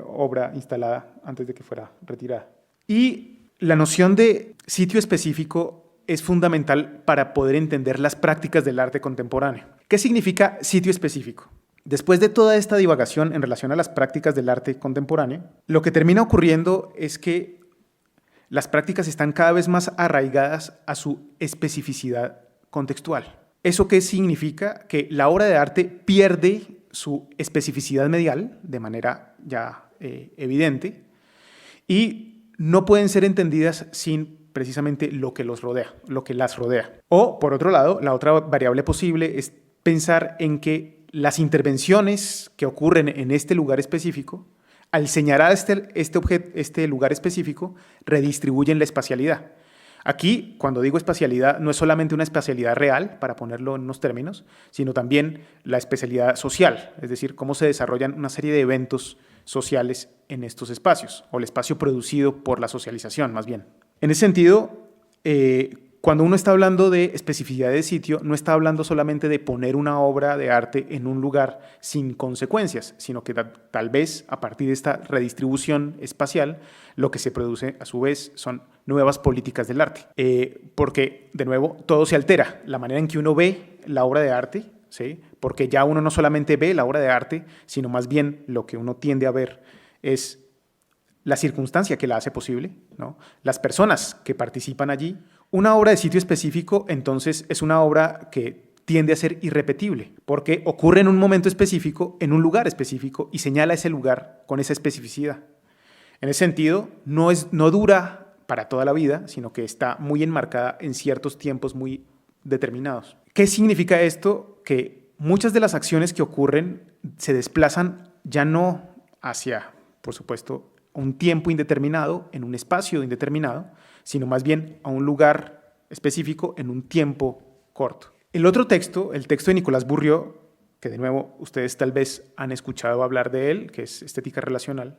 obra instalada antes de que fuera retirada. Y la noción de sitio específico es fundamental para poder entender las prácticas del arte contemporáneo. ¿Qué significa sitio específico? Después de toda esta divagación en relación a las prácticas del arte contemporáneo, lo que termina ocurriendo es que las prácticas están cada vez más arraigadas a su especificidad contextual. ¿Eso qué significa? Que la obra de arte pierde su especificidad medial de manera ya evidente y no pueden ser entendidas sin precisamente lo que los rodea, lo que las rodea. O, por otro lado, la otra variable posible es pensar en que las intervenciones que ocurren en este lugar específico, al señalar este lugar específico, redistribuyen la espacialidad. Aquí, cuando digo espacialidad, no es solamente una espacialidad real, para ponerlo en unos términos, sino también la espacialidad social, es decir, cómo se desarrollan una serie de eventos sociales en estos espacios, o el espacio producido por la socialización, más bien. En ese sentido, cuando uno está hablando de especificidad de sitio, no está hablando solamente de poner una obra de arte en un lugar sin consecuencias, sino que tal vez a partir de esta redistribución espacial, lo que se produce a su vez son nuevas políticas del arte. Porque, de nuevo, todo se altera. La manera en que uno ve la obra de arte, ¿sí? Porque ya uno no solamente ve la obra de arte, sino más bien lo que uno tiende a ver es la circunstancia que la hace posible, ¿no? Las personas que participan allí. Una obra de sitio específico, entonces, es una obra que tiende a ser irrepetible, porque ocurre en un momento específico, en un lugar específico, y señala ese lugar con esa especificidad. En ese sentido, no dura para toda la vida, sino que está muy enmarcada en ciertos tiempos muy determinados. ¿Qué significa esto? Que muchas de las acciones que ocurren se desplazan ya no hacia, por supuesto, un tiempo indeterminado, en un espacio indeterminado, sino más bien a un lugar específico en un tiempo corto. El otro texto, el texto de Nicolás Bourriaud, que de nuevo ustedes tal vez han escuchado hablar de él, que es Estética Relacional,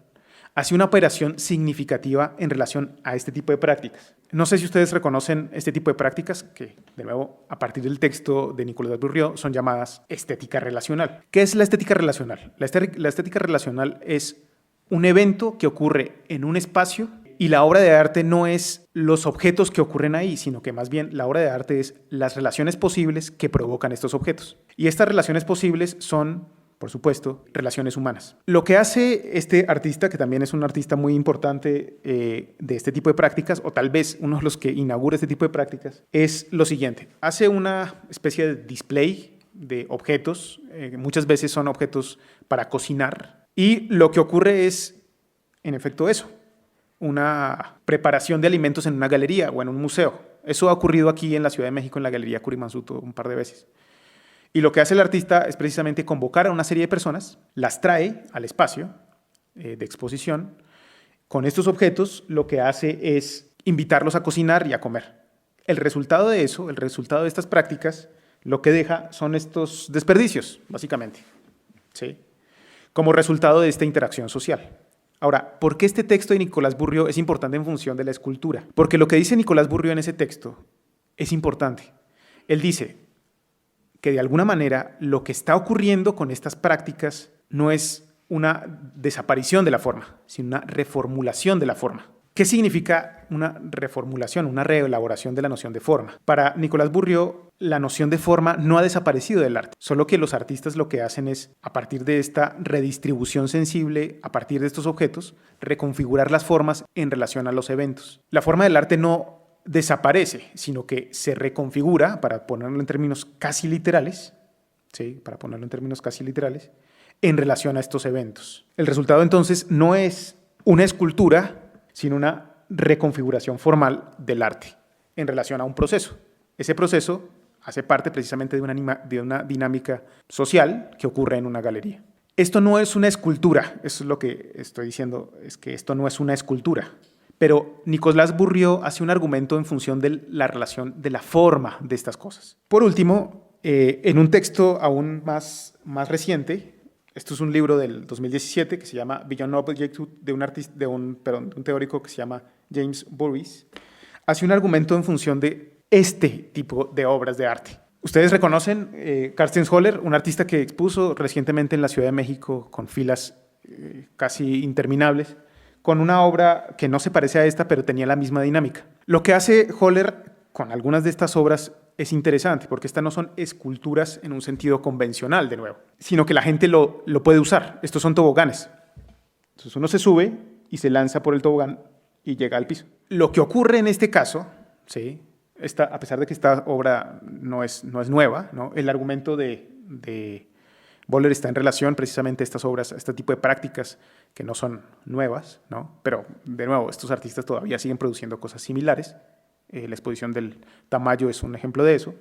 hace una operación significativa en relación a este tipo de prácticas. No sé si ustedes reconocen este tipo de prácticas que, de nuevo, a partir del texto de Nicolás Bourriaud, son llamadas estética relacional. ¿Qué es la estética relacional? La estética relacional es un evento que ocurre en un espacio y la obra de arte no es los objetos que ocurren ahí, sino que más bien la obra de arte es las relaciones posibles que provocan estos objetos. Y estas relaciones posibles son, por supuesto, relaciones humanas. Lo que hace este artista, que también es un artista muy importante de este tipo de prácticas, o tal vez uno de los que inaugura este tipo de prácticas, es lo siguiente. Hace una especie de display de objetos, muchas veces son objetos para cocinar, y lo que ocurre es, en efecto, eso, una preparación de alimentos en una galería o en un museo. Eso ha ocurrido aquí en la Ciudad de México, en la Galería Curimansuto, un par de veces. Y lo que hace el artista es precisamente convocar a una serie de personas, las trae al espacio de exposición. Con estos objetos lo que hace es invitarlos a cocinar y a comer. El resultado de eso, el resultado de estas prácticas, lo que deja son estos desperdicios, básicamente, ¿sí? Como resultado de esta interacción social. Ahora, ¿por qué este texto de Nicolás Bourriaud es importante en función de la escultura? Porque lo que dice Nicolás Bourriaud en ese texto es importante. Él dice que de alguna manera lo que está ocurriendo con estas prácticas no es una desaparición de la forma, sino una reformulación de la forma. ¿Qué significa una reformulación, una reelaboración de la noción de forma? Para Nicolás Bourriaud, la noción de forma no ha desaparecido del arte, solo que los artistas lo que hacen es, a partir de esta redistribución sensible, a partir de estos objetos, reconfigurar las formas en relación a los eventos. La forma del arte no desaparece, sino que se reconfigura, para ponerlo en términos casi literales, ¿sí? En relación a estos eventos. El resultado entonces no es una escultura, sino una reconfiguración formal del arte en relación a un proceso. Ese proceso hace parte precisamente de una dinámica social que ocurre en una galería. Esto no es una escultura, eso es lo que estoy diciendo, es que esto no es una escultura. Pero Nicolás Bourriaud hace un argumento en función de la relación de la forma de estas cosas. Por último, en un texto aún más reciente, esto es un libro del 2017 que se llama Beyond Objecthood, de un teórico que se llama James Burris, hace un argumento en función de este tipo de obras de arte. Ustedes reconocen Carsten Scholler, un artista que expuso recientemente en la Ciudad de México con filas casi interminables, con una obra que no se parece a esta, pero tenía la misma dinámica. Lo que hace Scholler con algunas de estas obras es interesante, porque estas no son esculturas en un sentido convencional, de nuevo, sino que la gente lo puede usar. Estos son toboganes. Entonces uno se sube y se lanza por el tobogán y llega al piso. Lo que ocurre en este caso, ¿sí? A pesar de que esta obra no es nueva, ¿no? El argumento de Boller está en relación precisamente a estas obras, a este tipo de prácticas que no son nuevas, ¿no? Pero, de nuevo, estos artistas todavía siguen produciendo cosas similares. La exposición del Tamayo es un ejemplo de eso,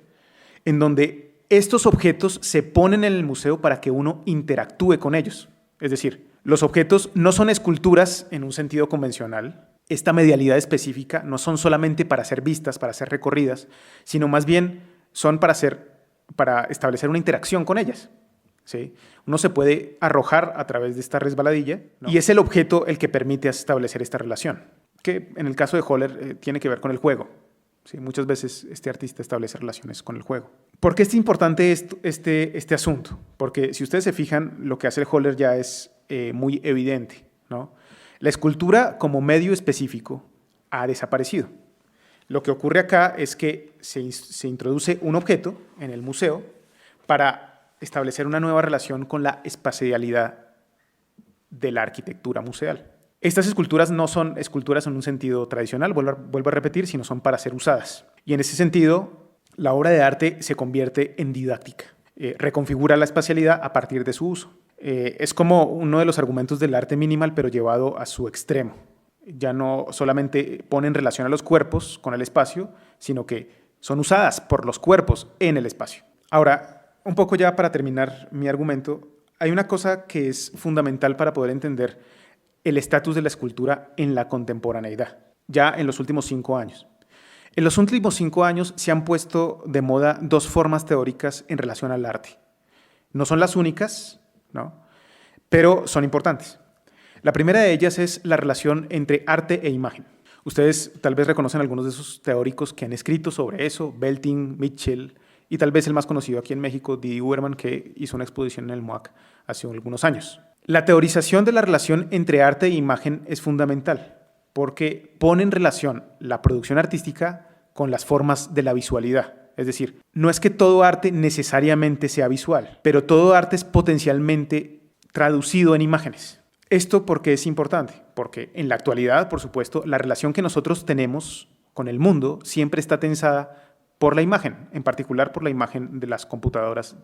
en donde estos objetos se ponen en el museo para que uno interactúe con ellos. Es decir, los objetos no son esculturas en un sentido convencional. Esta medialidad específica no son solamente para ser vistas, para ser recorridas, sino más bien son para establecer una interacción con ellas. ¿Sí? Uno se puede arrojar a través de esta resbaladilla, ¿no? Y es el objeto el que permite establecer esta relación, que en el caso de Höhler tiene que ver con el juego. ¿Sí? Muchas veces este artista establece relaciones con el juego. ¿Por qué es importante este asunto? Porque si ustedes se fijan, lo que hace el Höhler ya es muy evidente, ¿no? La escultura como medio específico ha desaparecido. Lo que ocurre acá es que se introduce un objeto en el museo para establecer una nueva relación con la espacialidad de la arquitectura museal. Estas esculturas no son esculturas en un sentido tradicional, vuelvo a repetir, sino son para ser usadas. Y en ese sentido, la obra de arte se convierte en didáctica, reconfigura la espacialidad a partir de su uso. Es como uno de los argumentos del arte minimal, pero llevado a su extremo. Ya no solamente pone en relación a los cuerpos con el espacio, sino que son usadas por los cuerpos en el espacio. Ahora, un poco ya para terminar mi argumento, hay una cosa que es fundamental para poder entender el estatus de la escultura en la contemporaneidad, ya en los últimos 5 años. En los últimos 5 años se han puesto de moda 2 formas teóricas en relación al arte. No son las únicas, ¿no? Pero son importantes. La primera de ellas es la relación entre arte e imagen. Ustedes tal vez reconocen algunos de esos teóricos que han escrito sobre eso, Belting, Mitchell, y tal vez el más conocido aquí en México, Didi Uberman, que hizo una exposición en el MOAC hace algunos años. La teorización de la relación entre arte e imagen es fundamental, porque pone en relación la producción artística con las formas de la visualidad. Es decir, no es que todo arte necesariamente sea visual, pero todo arte es potencialmente traducido en imágenes. ¿Esto por qué es importante? Porque en la actualidad, por supuesto, la relación que nosotros tenemos con el mundo siempre está tensada por la imagen, en particular por la imagen de las computadoras,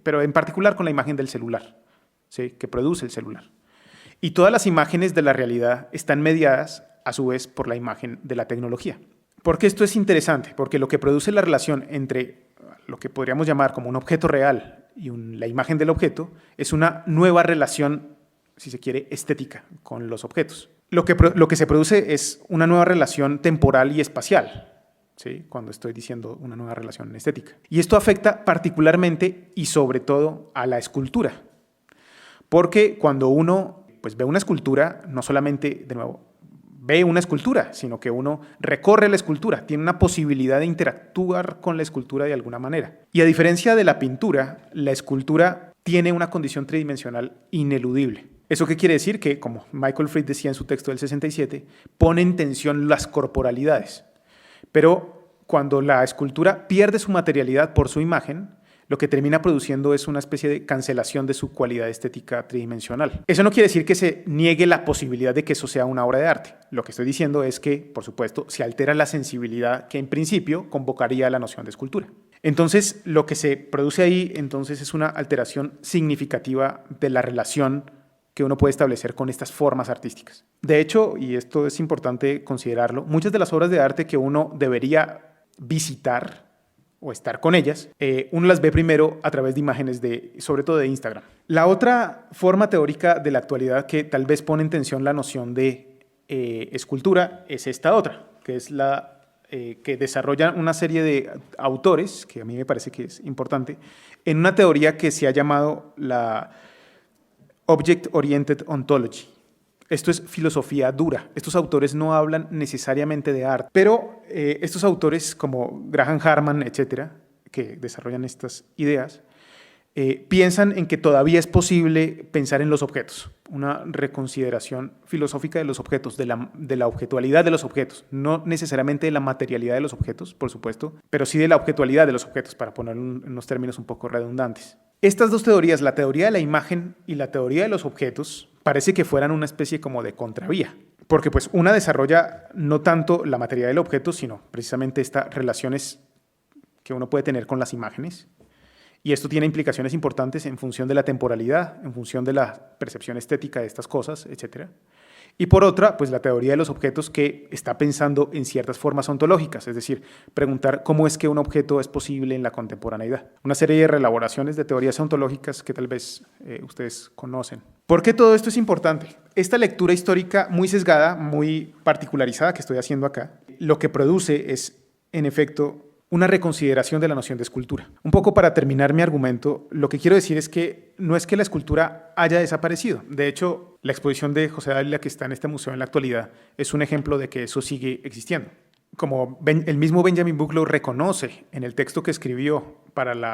pero en particular con la imagen del celular, ¿sí? Que produce el celular. Y todas las imágenes de la realidad están mediadas, a su vez, por la imagen de la tecnología. ¿Por qué esto es interesante? Porque lo que produce la relación entre lo que podríamos llamar como un objeto real y la imagen del objeto es una nueva relación, si se quiere, estética con los objetos. Lo que se produce es una nueva relación temporal y espacial, ¿sí? Cuando estoy diciendo una nueva relación estética. Y esto afecta particularmente y sobre todo a la escultura. Porque cuando uno ve una escultura, no solamente, de nuevo, ve una escultura, sino que uno recorre la escultura, tiene una posibilidad de interactuar con la escultura de alguna manera. Y a diferencia de la pintura, la escultura tiene una condición tridimensional ineludible. ¿Eso qué quiere decir? Que, como Michael Fried decía en su texto del 67, pone en tensión las corporalidades. Pero cuando la escultura pierde su materialidad por su imagen, lo que termina produciendo es una especie de cancelación de su cualidad estética tridimensional. Eso no quiere decir que se niegue la posibilidad de que eso sea una obra de arte. Lo que estoy diciendo es que, por supuesto, se altera la sensibilidad que en principio convocaría la noción de escultura. Entonces, lo que se produce ahí entonces es una alteración significativa de la relación que uno puede establecer con estas formas artísticas. De hecho, y esto es importante considerarlo, muchas de las obras de arte que uno debería visitar o estar con ellas, uno las ve primero a través de imágenes, sobre todo de Instagram. La otra forma teórica de la actualidad que tal vez pone en tensión la noción de escultura es esta otra, que es la que desarrolla una serie de autores, que a mí me parece que es importante, en una teoría que se ha llamado la Object-Oriented Ontology. Esto es filosofía dura. Estos autores no hablan necesariamente de arte, pero estos autores como Graham Harman, etcétera, que desarrollan estas ideas, piensan en que todavía es posible pensar en los objetos, una reconsideración filosófica de los objetos, de la objetualidad de los objetos, no necesariamente de la materialidad de los objetos, por supuesto, pero sí de la objetualidad de los objetos, para ponerlo en unos términos un poco redundantes. Estas dos teorías, la teoría de la imagen y la teoría de los objetos, parece que fueran una especie como de contravía, porque pues una desarrolla no tanto la materia del objeto, sino precisamente estas relaciones que uno puede tener con las imágenes, Y esto tiene implicaciones importantes en función de la temporalidad, en función de la percepción estética de estas cosas, etc. Y por otra, pues la teoría de los objetos, que está pensando en ciertas formas ontológicas, es decir, preguntar cómo es que un objeto es posible en la contemporaneidad. Una serie de reelaboraciones de teorías ontológicas que tal vez ustedes conocen. ¿Por qué todo esto es importante? Esta lectura histórica muy sesgada, muy particularizada que estoy haciendo acá, lo que produce es, en efecto, una reconsideración de la noción de escultura. Un poco para terminar mi argumento, lo que quiero decir es que no es que la escultura haya desaparecido. De hecho, la exposición de José Dávila que está en este museo en la actualidad es un ejemplo de que eso sigue existiendo. Como el mismo Benjamin Buchloh reconoce en el texto que escribió para el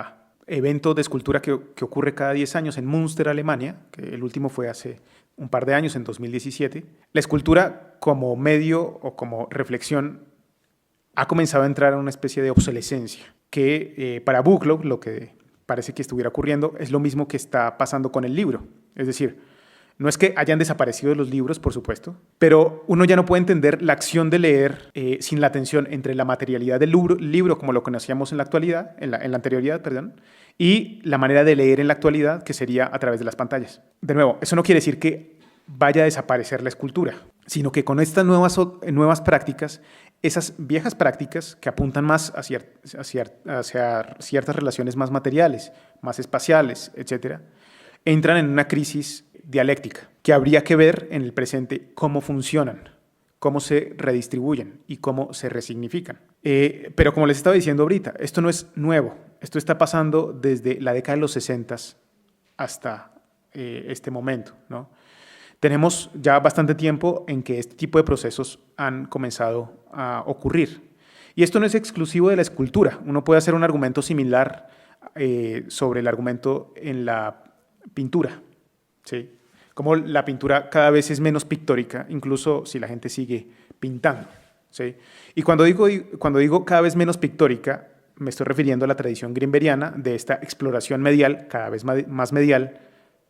evento de escultura que ocurre cada 10 años en Münster, Alemania, que el último fue hace un par de años, en 2017, la escultura como medio o como reflexión ha comenzado a entrar en una especie de obsolescencia, que para Buchloh lo que parece que estuviera ocurriendo es lo mismo que está pasando con el libro. Es decir, no es que hayan desaparecido los libros, por supuesto, pero uno ya no puede entender la acción de leer sin la tensión entre la materialidad del libro como lo conocíamos en la actualidad, en la anterioridad, perdón, y la manera de leer en la actualidad, que sería a través de las pantallas. De nuevo, eso no quiere decir que vaya a desaparecer la escultura, sino que con estas nuevas prácticas, esas viejas prácticas que apuntan más hacia ciertas relaciones más materiales, más espaciales, etc., entran en una crisis dialéctica que habría que ver en el presente cómo funcionan, cómo se redistribuyen y cómo se resignifican. Pero como les estaba diciendo ahorita, esto no es nuevo. Esto está pasando desde la década de los 60 hasta este momento, ¿no? Tenemos ya bastante tiempo en que este tipo de procesos han comenzado a ocurrir. Y esto no es exclusivo de la escultura. Uno puede hacer un argumento similar sobre el argumento en la pintura, ¿sí? Como la pintura cada vez es menos pictórica, incluso si la gente sigue pintando, ¿sí? Y cuando digo cada vez menos pictórica, me estoy refiriendo a la tradición greenberiana de esta exploración medial, cada vez más medial,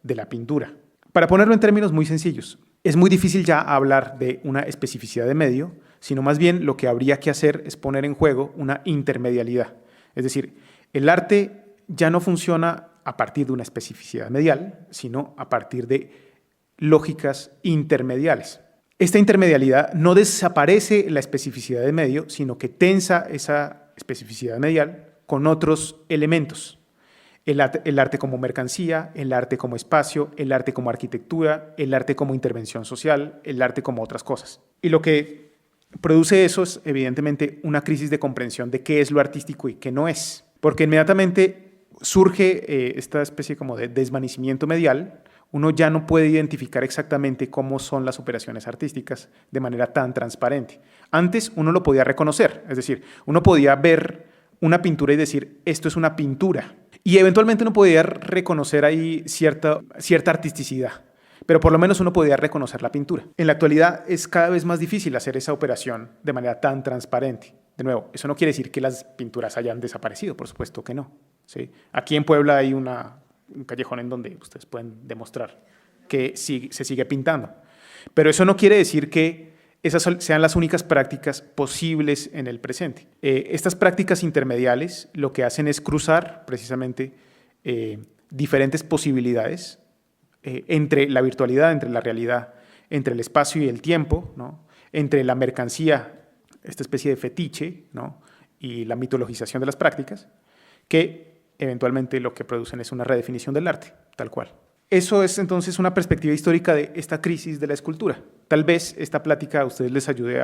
de la pintura. Para ponerlo en términos muy sencillos, es muy difícil ya hablar de una especificidad de medio, sino más bien lo que habría que hacer es poner en juego una intermedialidad. Es decir, el arte ya no funciona a partir de una especificidad medial, sino a partir de lógicas intermediales. Esta intermedialidad no desaparece la especificidad de medio, sino que tensa esa especificidad medial con otros elementos. El arte como mercancía, el arte como espacio, el arte como arquitectura, el arte como intervención social, el arte como otras cosas. Y lo que produce eso es evidentemente una crisis de comprensión de qué es lo artístico y qué no es. Porque inmediatamente surge esta especie como de desvanecimiento medial. Uno ya no puede identificar exactamente cómo son las operaciones artísticas de manera tan transparente. Antes uno lo podía reconocer, es decir, uno podía ver una pintura y decir, esto es una pintura. Y eventualmente uno podía reconocer ahí cierta artisticidad, pero por lo menos uno podía reconocer la pintura. En la actualidad es cada vez más difícil hacer esa operación de manera tan transparente. De nuevo, eso no quiere decir que las pinturas hayan desaparecido, por supuesto que no, ¿sí? Aquí en Puebla hay un callejón en donde ustedes pueden demostrar que se sigue pintando. Pero eso no quiere decir que esas sean las únicas prácticas posibles en el presente. Estas prácticas intermediales lo que hacen es cruzar precisamente diferentes posibilidades entre la virtualidad, entre la realidad, entre el espacio y el tiempo, ¿no? Entre la mercancía, esta especie de fetiche, ¿no? Y la mitologización de las prácticas, que eventualmente lo que producen es una redefinición del arte, tal cual. Eso es entonces una perspectiva histórica de esta crisis de la escultura. Tal vez esta plática a ustedes les ayude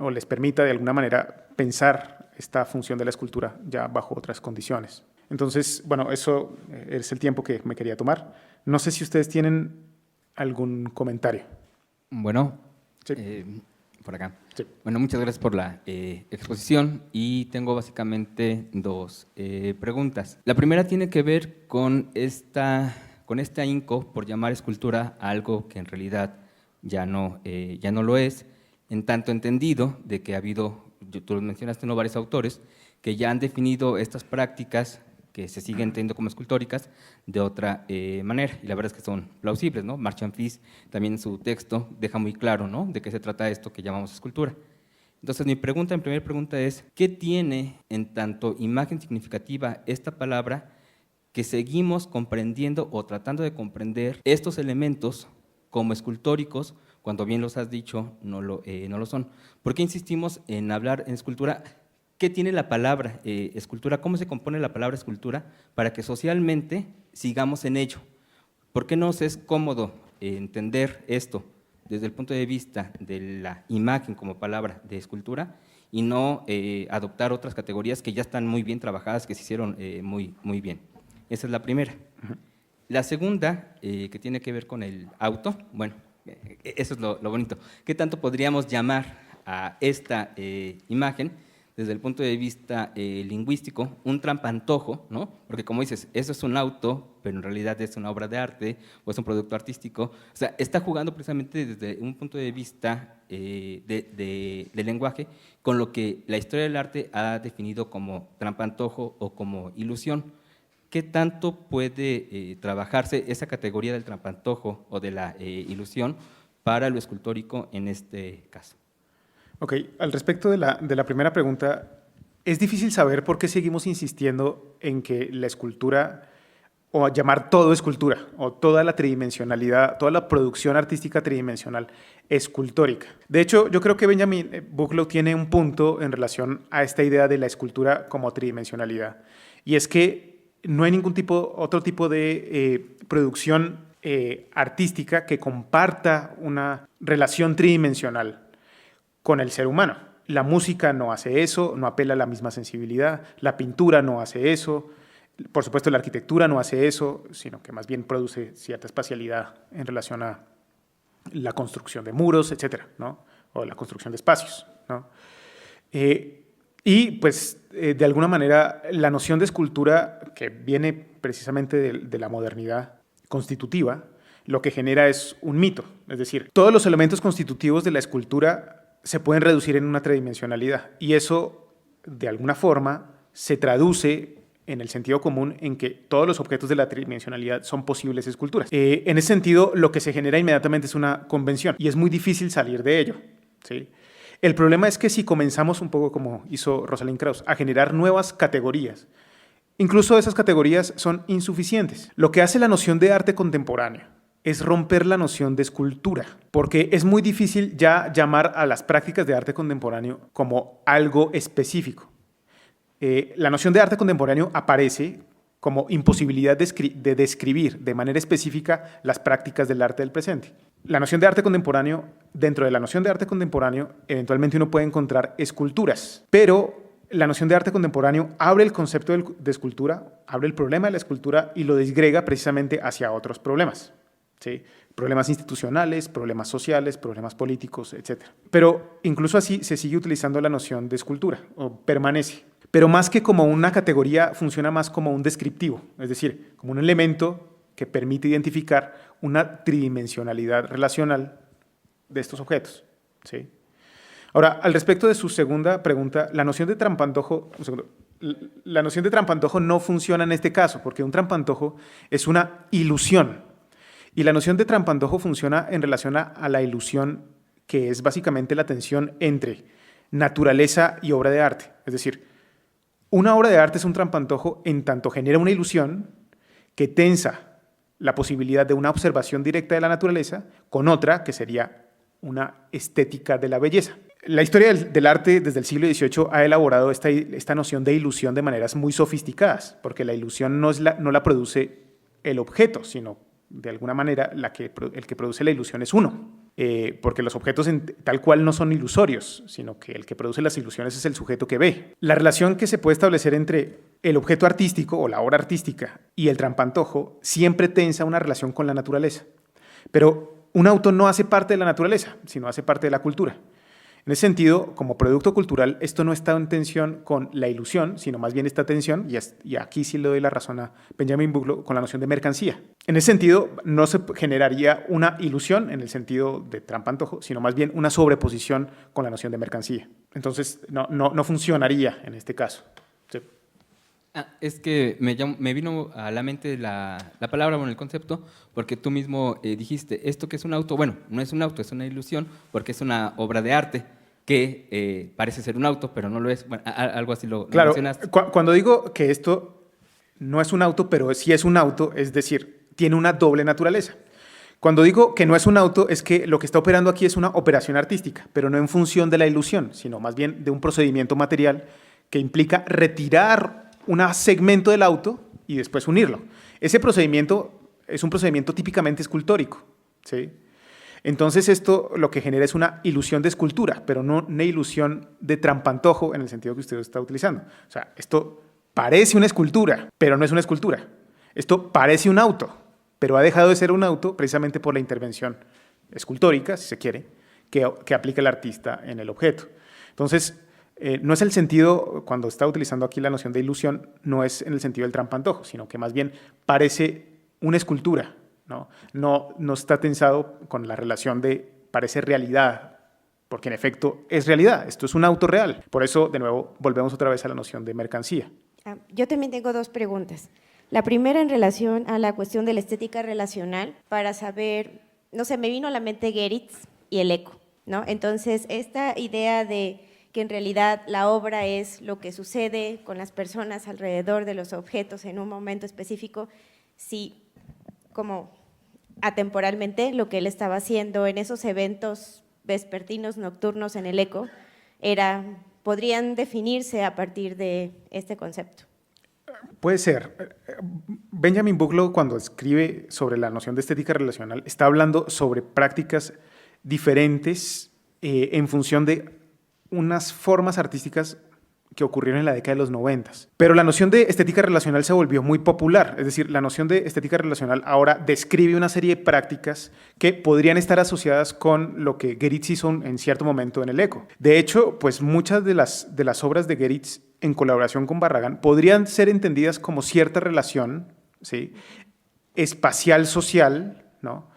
o les permita de alguna manera pensar esta función de la escultura ya bajo otras condiciones. Entonces, bueno, eso es el tiempo que me quería tomar. No sé si ustedes tienen algún comentario. Bueno, sí. Por acá. Sí. Bueno, muchas gracias por la exposición y tengo básicamente dos preguntas. La primera tiene que ver con este ahínco por llamar escultura a algo que en realidad ya no lo es, en tanto entendido de que ha habido, tú lo mencionaste, ¿no?, varios autores que ya han definido estas prácticas que se siguen teniendo como escultóricas de otra manera, y la verdad es que son plausibles, ¿no? Marchand Fils también en su texto deja muy claro, ¿no?, de qué se trata esto que llamamos escultura. Entonces mi primera pregunta es, ¿qué tiene en tanto imagen significativa esta palabra que seguimos comprendiendo o tratando de comprender estos elementos como escultóricos, cuando bien los has dicho, no lo son. ¿Por qué insistimos en hablar en escultura? ¿Qué tiene la palabra escultura? ¿Cómo se compone la palabra escultura para que socialmente sigamos en ello? ¿Por qué nos es cómodo entender esto desde el punto de vista de la imagen como palabra de escultura y no adoptar otras categorías que ya están muy bien trabajadas, que se hicieron muy bien? Esa es la primera. La segunda, que tiene que ver con el auto, bueno, eso es lo bonito. ¿Qué tanto podríamos llamar a esta imagen desde el punto de vista lingüístico un trampantojo, ¿no? Porque como dices, eso es un auto, pero en realidad es una obra de arte o es un producto artístico. O sea, está jugando precisamente desde un punto de vista de lenguaje con lo que la historia del arte ha definido como trampantojo o como ilusión. ¿Qué tanto puede trabajarse esa categoría del trampantojo o de la ilusión para lo escultórico en este caso? Ok, al respecto de la primera pregunta, es difícil saber por qué seguimos insistiendo en que la escultura, o llamar todo escultura, o toda la tridimensionalidad, toda la producción artística tridimensional escultórica. De hecho, yo creo que Benjamin Buchloh tiene un punto en relación a esta idea de la escultura como tridimensionalidad, y es que no hay ningún otro tipo de producción artística que comparta una relación tridimensional con el ser humano. La música no hace eso, no apela a la misma sensibilidad, la pintura no hace eso, por supuesto la arquitectura no hace eso, sino que más bien produce cierta espacialidad en relación a la construcción de muros, etcétera, ¿no? O la construcción de espacios, ¿no? Y pues de alguna manera la noción de escultura, que viene precisamente de la modernidad constitutiva, lo que genera es un mito, es decir, todos los elementos constitutivos de la escultura se pueden reducir en una tridimensionalidad, y eso de alguna forma se traduce en el sentido común en que todos los objetos de la tridimensionalidad son posibles esculturas. En ese sentido, lo que se genera inmediatamente es una convención, y es muy difícil salir de ello, ¿sí? El problema es que si comenzamos un poco como hizo Rosalind Krauss, a generar nuevas categorías, incluso esas categorías son insuficientes. Lo que hace la noción de arte contemporáneo es romper la noción de escultura, porque es muy difícil ya llamar a las prácticas de arte contemporáneo como algo específico. La noción de arte contemporáneo aparece como imposibilidad de describir de manera específica las prácticas del arte del presente. La noción de arte contemporáneo, dentro de la noción de arte contemporáneo, eventualmente uno puede encontrar esculturas, pero la noción de arte contemporáneo abre el concepto de escultura, abre el problema de la escultura y lo disgrega precisamente hacia otros problemas. ¿Sí? Problemas institucionales, problemas sociales, problemas políticos, etc. Pero incluso así se sigue utilizando la noción de escultura, o permanece. Pero más que como una categoría, funciona más como un descriptivo, es decir, como un elemento que permite identificar una tridimensionalidad relacional de estos objetos. ¿Sí? Ahora, al respecto de su segunda pregunta, la noción de trampantojo no funciona en este caso, porque un trampantojo es una ilusión. Y la noción de trampantojo funciona en relación a la ilusión, que es básicamente la tensión entre naturaleza y obra de arte. Es decir, una obra de arte es un trampantojo en tanto genera una ilusión que tensa la posibilidad de una observación directa de la naturaleza con otra que sería una estética de la belleza. La historia del arte desde el siglo XVIII ha elaborado esta noción de ilusión de maneras muy sofisticadas, porque la ilusión no la produce el objeto, sino de alguna manera el que produce la ilusión es uno, porque los objetos tal cual no son ilusorios, sino que el que produce las ilusiones es el sujeto que ve. La relación que se puede establecer entre el objeto artístico o la obra artística y el trampantojo siempre tensa una relación con la naturaleza, pero un auto no hace parte de la naturaleza, sino hace parte de la cultura. En ese sentido, como producto cultural, esto no está en tensión con la ilusión, sino más bien está en tensión, y aquí sí le doy la razón a Benjamin Buchloh, con la noción de mercancía. En ese sentido, no se generaría una ilusión en el sentido de trampantojo, sino más bien una sobreposición con la noción de mercancía. Entonces, no funcionaría en este caso. Sí. Es que me vino a la mente la palabra, bueno, el concepto, porque tú mismo dijiste, esto que es un auto, bueno, no es un auto, es una ilusión, porque es una obra de arte que parece ser un auto, pero no lo es. Bueno, algo así lo claro, mencionaste. Cuando digo que esto no es un auto, pero sí es un auto, es decir, tiene una doble naturaleza. Cuando digo que no es un auto, es que lo que está operando aquí es una operación artística, pero no en función de la ilusión, sino más bien de un procedimiento material que implica retirar un segmento del auto y después unirlo. Ese procedimiento es un procedimiento típicamente escultórico, ¿sí? Entonces esto lo que genera es una ilusión de escultura, pero no una ilusión de trampantojo en el sentido que usted está utilizando. O sea, esto parece una escultura, pero no es una escultura. Esto parece un auto, pero ha dejado de ser un auto precisamente por la intervención escultórica, si se quiere, que aplica el artista en el objeto. Entonces, no es el sentido, cuando está utilizando aquí la noción de ilusión, no es en el sentido del trampantojo, sino que más bien parece una escultura, ¿no? No está tensado con la relación de parece realidad, porque en efecto es realidad, esto es un auto real. Por eso, de nuevo, volvemos otra vez a la noción de mercancía. Yo también tengo dos preguntas. La primera en relación a la cuestión de la estética relacional, para saber, no sé, me vino a la mente Geritz y el eco, ¿no? Entonces, esta idea de que en realidad la obra es lo que sucede con las personas alrededor de los objetos en un momento específico, sí, como atemporalmente lo que él estaba haciendo en esos eventos vespertinos, nocturnos en el eco, podrían definirse a partir de este concepto. Puede ser. Benjamin Buchloh, cuando escribe sobre la noción de estética relacional, está hablando sobre prácticas diferentes en función de unas formas artísticas que ocurrieron en la década de los 90. Pero la noción de estética relacional se volvió muy popular, es decir, la noción de estética relacional ahora describe una serie de prácticas que podrían estar asociadas con lo que Geritz hizo en cierto momento en el eco. De hecho, pues muchas de las obras de Geritz en colaboración con Barragán podrían ser entendidas como cierta relación, ¿sí?, espacial-social, ¿no?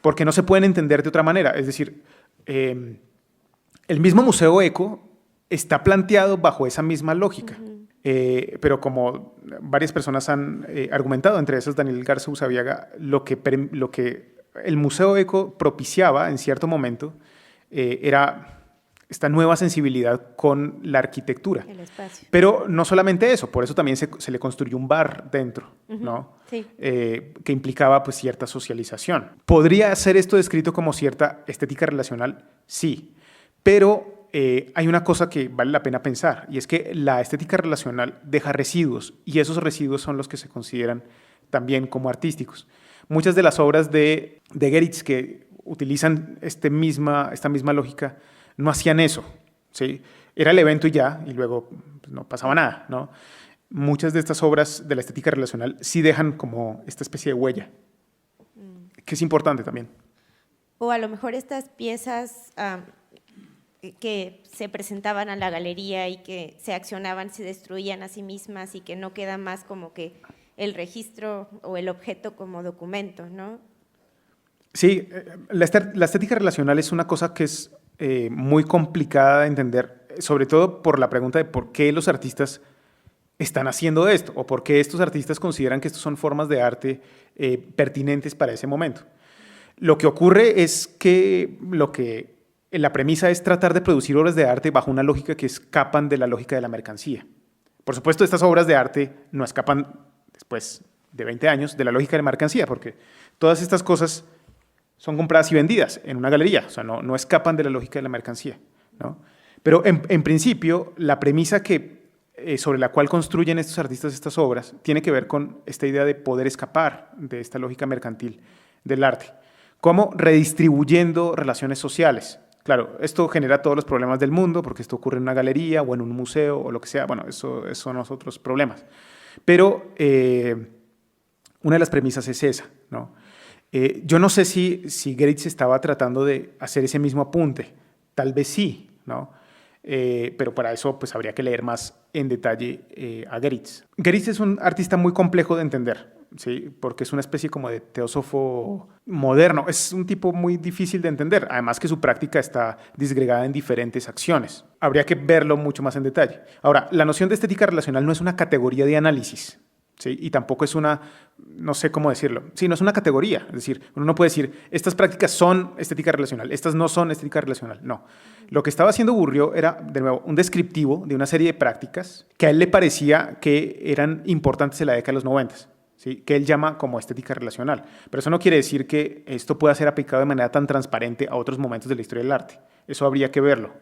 Porque no se pueden entender de otra manera. Es decir, el mismo Museo Eco está planteado bajo esa misma lógica, pero como varias personas han argumentado, entre esas Daniel Garza Usabiaga, lo que el Museo Eco propiciaba en cierto momento era esta nueva sensibilidad con la arquitectura. El espacio. Pero no solamente eso, por eso también se le construyó un bar dentro, ¿no? Sí. Que implicaba pues cierta socialización. ¿Podría ser esto descrito como cierta estética relacional? Sí, pero hay una cosa que vale la pena pensar, y es que la estética relacional deja residuos, y esos residuos son los que se consideran también como artísticos. Muchas de las obras de Geritz que utilizan esta misma lógica no hacían eso, ¿sí? Era el evento y ya, y luego pues, no pasaba nada, ¿no? Muchas de estas obras de la estética relacional sí dejan como esta especie de huella, que es importante también. O a lo mejor estas piezas que se presentaban a la galería y que se accionaban, se destruían a sí mismas y que no queda más como que el registro o el objeto como documento, ¿no? Sí, la estética relacional es una cosa que es muy complicada de entender, sobre todo por la pregunta de por qué los artistas están haciendo esto o por qué estos artistas consideran que estas son formas de arte pertinentes para ese momento. Lo que ocurre es que la premisa es tratar de producir obras de arte bajo una lógica que escapan de la lógica de la mercancía. Por supuesto, estas obras de arte no escapan después de 20 años de la lógica de la mercancía, porque todas estas cosas son compradas y vendidas en una galería, o sea, no escapan de la lógica de la mercancía, ¿no? Pero en principio, la premisa sobre la cual construyen estos artistas estas obras tiene que ver con esta idea de poder escapar de esta lógica mercantil del arte. ¿Cómo? Redistribuyendo relaciones sociales. Claro, esto genera todos los problemas del mundo, porque esto ocurre en una galería o en un museo o lo que sea, bueno, eso son los otros problemas. Pero una de las premisas es esa, ¿no? Yo no sé si Geritz estaba tratando de hacer ese mismo apunte, tal vez sí, ¿no? Pero para eso pues, habría que leer más en detalle a Geritz. Geritz es un artista muy complejo de entender, ¿sí? Porque es una especie como de teósofo moderno, es un tipo muy difícil de entender, además que su práctica está disgregada en diferentes acciones. Habría que verlo mucho más en detalle. Ahora, la noción de estética relacional no es una categoría de análisis, ¿sí? Y tampoco es una, no sé cómo decirlo, sí, no es una categoría. Es decir, uno no puede decir, estas prácticas son estética relacional, estas no son estética relacional. No. Lo que estaba haciendo Bourdieu era, de nuevo, un descriptivo de una serie de prácticas que a él le parecía que eran importantes en la década de los 90, ¿sí? Que él llama como estética relacional. Pero eso no quiere decir que esto pueda ser aplicado de manera tan transparente a otros momentos de la historia del arte. Eso habría que verlo.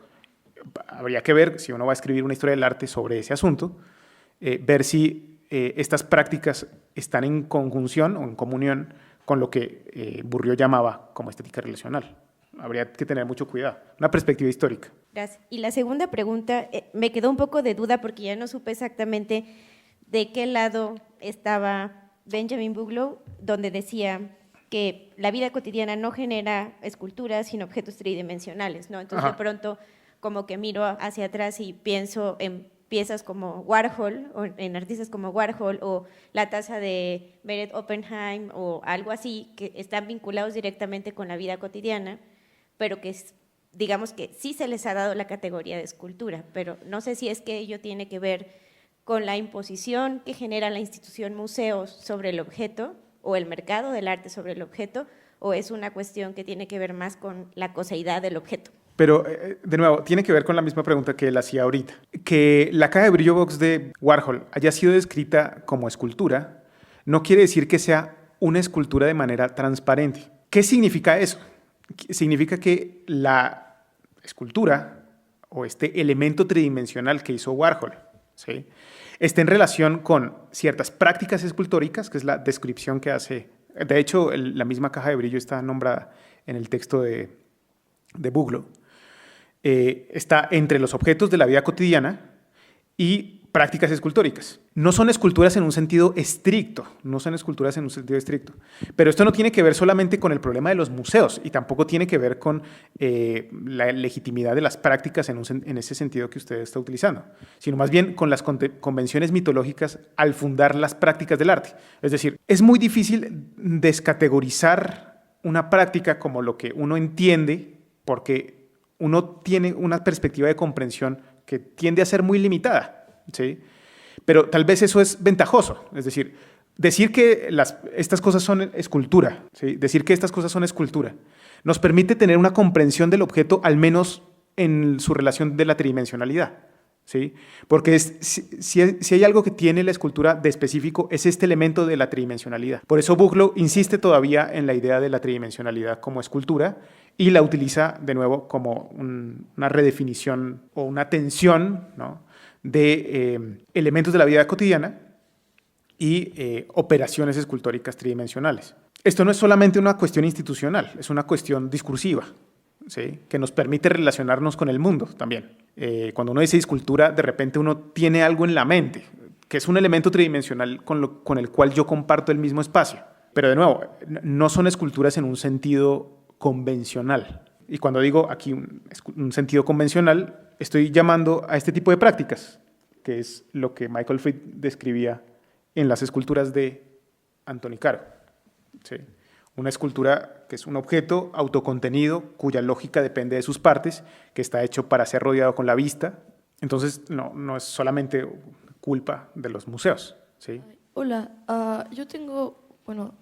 Habría que ver, si uno va a escribir una historia del arte sobre ese asunto, ver si estas prácticas están en conjunción o en comunión con lo que Bourdieu llamaba como estética relacional. Habría que tener mucho cuidado, una perspectiva histórica. Gracias. Y la segunda pregunta, me quedó un poco de duda porque ya no supe exactamente de qué lado estaba Benjamin Bourdieu, donde decía que la vida cotidiana no genera esculturas, sino objetos tridimensionales, ¿no? Entonces, de pronto, como que miro hacia atrás y pienso en piezas como Warhol, o en artistas como Warhol, o la taza de Meret Oppenheim, o algo así, que están vinculados directamente con la vida cotidiana, pero que digamos que sí se les ha dado la categoría de escultura, pero no sé si es que ello tiene que ver con la imposición que genera la institución museos sobre el objeto, o el mercado del arte sobre el objeto, o es una cuestión que tiene que ver más con la coseidad del objeto. Pero, de nuevo, tiene que ver con la misma pregunta que él hacía ahorita. Que la caja de brillo box de Warhol haya sido descrita como escultura no quiere decir que sea una escultura de manera transparente. ¿Qué significa eso? Significa que la escultura o este elemento tridimensional que hizo Warhol, ¿sí?, está en relación con ciertas prácticas escultóricas, que es la descripción que hace. De hecho, la misma caja de brillo está nombrada en el texto de Bourdieu. Está entre los objetos de la vida cotidiana y prácticas escultóricas. No son esculturas en un sentido estricto, pero esto no tiene que ver solamente con el problema de los museos y tampoco tiene que ver con la legitimidad de las prácticas en ese sentido que usted está utilizando, sino más bien con las convenciones mitológicas al fundar las prácticas del arte. Es decir, es muy difícil descategorizar una práctica como lo que uno entiende porque uno tiene una perspectiva de comprensión que tiende a ser muy limitada, ¿sí? Pero tal vez eso es ventajoso, es decir que estas cosas son escultura, ¿sí? Decir que estas cosas son escultura nos permite tener una comprensión del objeto, al menos en su relación de la tridimensionalidad, ¿sí? Porque si hay algo que tiene la escultura de específico, es este elemento de la tridimensionalidad. Por eso Bourdieu insiste todavía en la idea de la tridimensionalidad como escultura y la utiliza de nuevo como una redefinición o una tensión, ¿no?, de elementos de la vida cotidiana y operaciones escultóricas tridimensionales. Esto no es solamente una cuestión institucional, es una cuestión discursiva, ¿sí?, que nos permite relacionarnos con el mundo también. Cuando uno dice escultura, de repente uno tiene algo en la mente, que es un elemento tridimensional con el cual yo comparto el mismo espacio. Pero de nuevo, no son esculturas en un sentido convencional. Y cuando digo aquí un sentido convencional, estoy llamando a este tipo de prácticas, que es lo que Michael Fried describía en las esculturas de Antoni Caro, ¿sí? Una escultura que es un objeto autocontenido cuya lógica depende de sus partes, que está hecho para ser rodeado con la vista. Entonces, no es solamente culpa de los museos, ¿sí? Hola, yo tengo,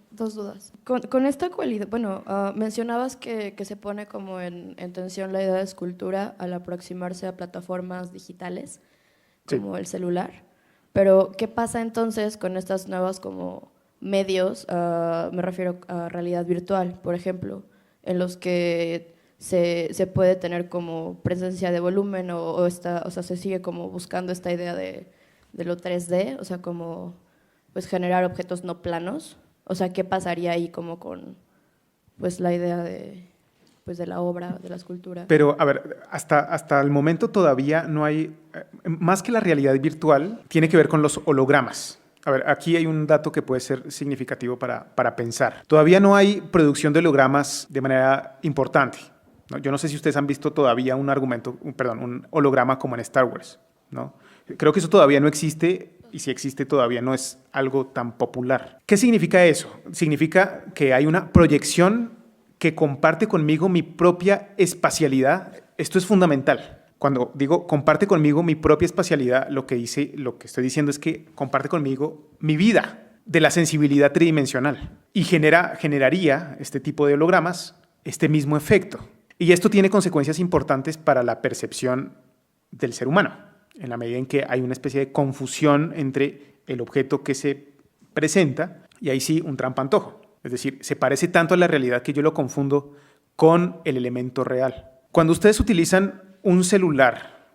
dos dudas. Con esta cualidad, mencionabas que se pone como en tensión la idea de escultura al aproximarse a plataformas digitales, como el celular. Pero, ¿qué pasa entonces con estas nuevas como medios? Me refiero a realidad virtual, por ejemplo, en los que se puede tener como presencia de volumen o se sigue como buscando esta idea de lo 3D, o sea, como pues generar objetos no planos. O sea, ¿qué pasaría ahí como con pues la idea de la obra, de la escultura? Pero, a ver, hasta el momento todavía no hay, más que la realidad virtual, tiene que ver con los hologramas. A ver, aquí hay un dato que puede ser significativo para pensar. Todavía no hay producción de hologramas de manera importante, ¿no? Yo no sé si ustedes han visto todavía un holograma como en Star Wars, ¿no? Creo que eso todavía no existe, y si existe todavía no es algo tan popular. ¿Qué significa eso? Significa que hay una proyección que comparte conmigo mi propia espacialidad. Esto es fundamental, Cuando digo comparte conmigo mi propia espacialidad, lo que estoy diciendo es que comparte conmigo mi vida de la sensibilidad tridimensional y generaría este tipo de hologramas este mismo efecto. Y esto tiene consecuencias importantes para la percepción del ser humano, en la medida en que hay una especie de confusión entre el objeto que se presenta y ahí sí un trampantojo. Es decir, se parece tanto a la realidad que yo lo confundo con el elemento real. Cuando ustedes utilizan un celular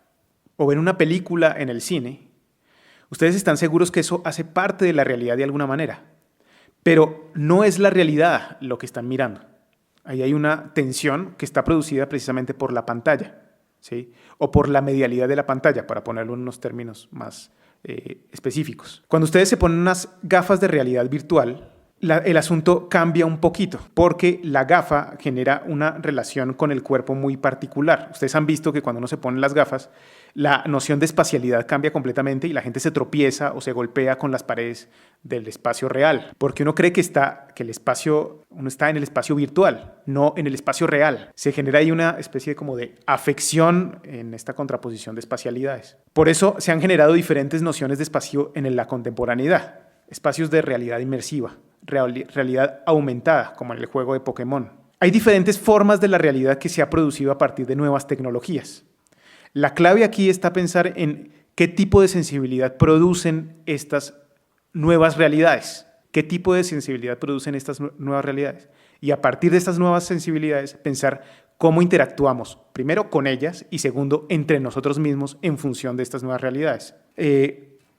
o ven una película en el cine, ustedes están seguros que eso hace parte de la realidad de alguna manera, pero no es la realidad lo que están mirando. Ahí hay una tensión que está producida precisamente por la pantalla, ¿sí? O por la medialidad de la pantalla, para ponerlo en unos términos más específicos. Cuando ustedes se ponen unas gafas de realidad virtual, el asunto cambia un poquito, porque la gafa genera una relación con el cuerpo muy particular. Ustedes han visto que cuando uno se pone las gafas, la noción de espacialidad cambia completamente y la gente se tropieza o se golpea con las paredes del espacio real, porque uno cree que uno está en el espacio virtual, no en el espacio real. Se genera ahí una especie como de afección en esta contraposición de espacialidades. Por eso se han generado diferentes nociones de espacio en la contemporaneidad. Espacios de realidad inmersiva, realidad aumentada, como en el juego de Pokémon. Hay diferentes formas de la realidad que se ha producido a partir de nuevas tecnologías. La clave aquí está pensar en qué tipo de sensibilidad producen estas nuevas realidades. ¿Qué tipo de sensibilidad producen estas nuevas realidades? Y a partir de estas nuevas sensibilidades, pensar cómo interactuamos, primero con ellas y segundo, entre nosotros mismos en función de estas nuevas realidades.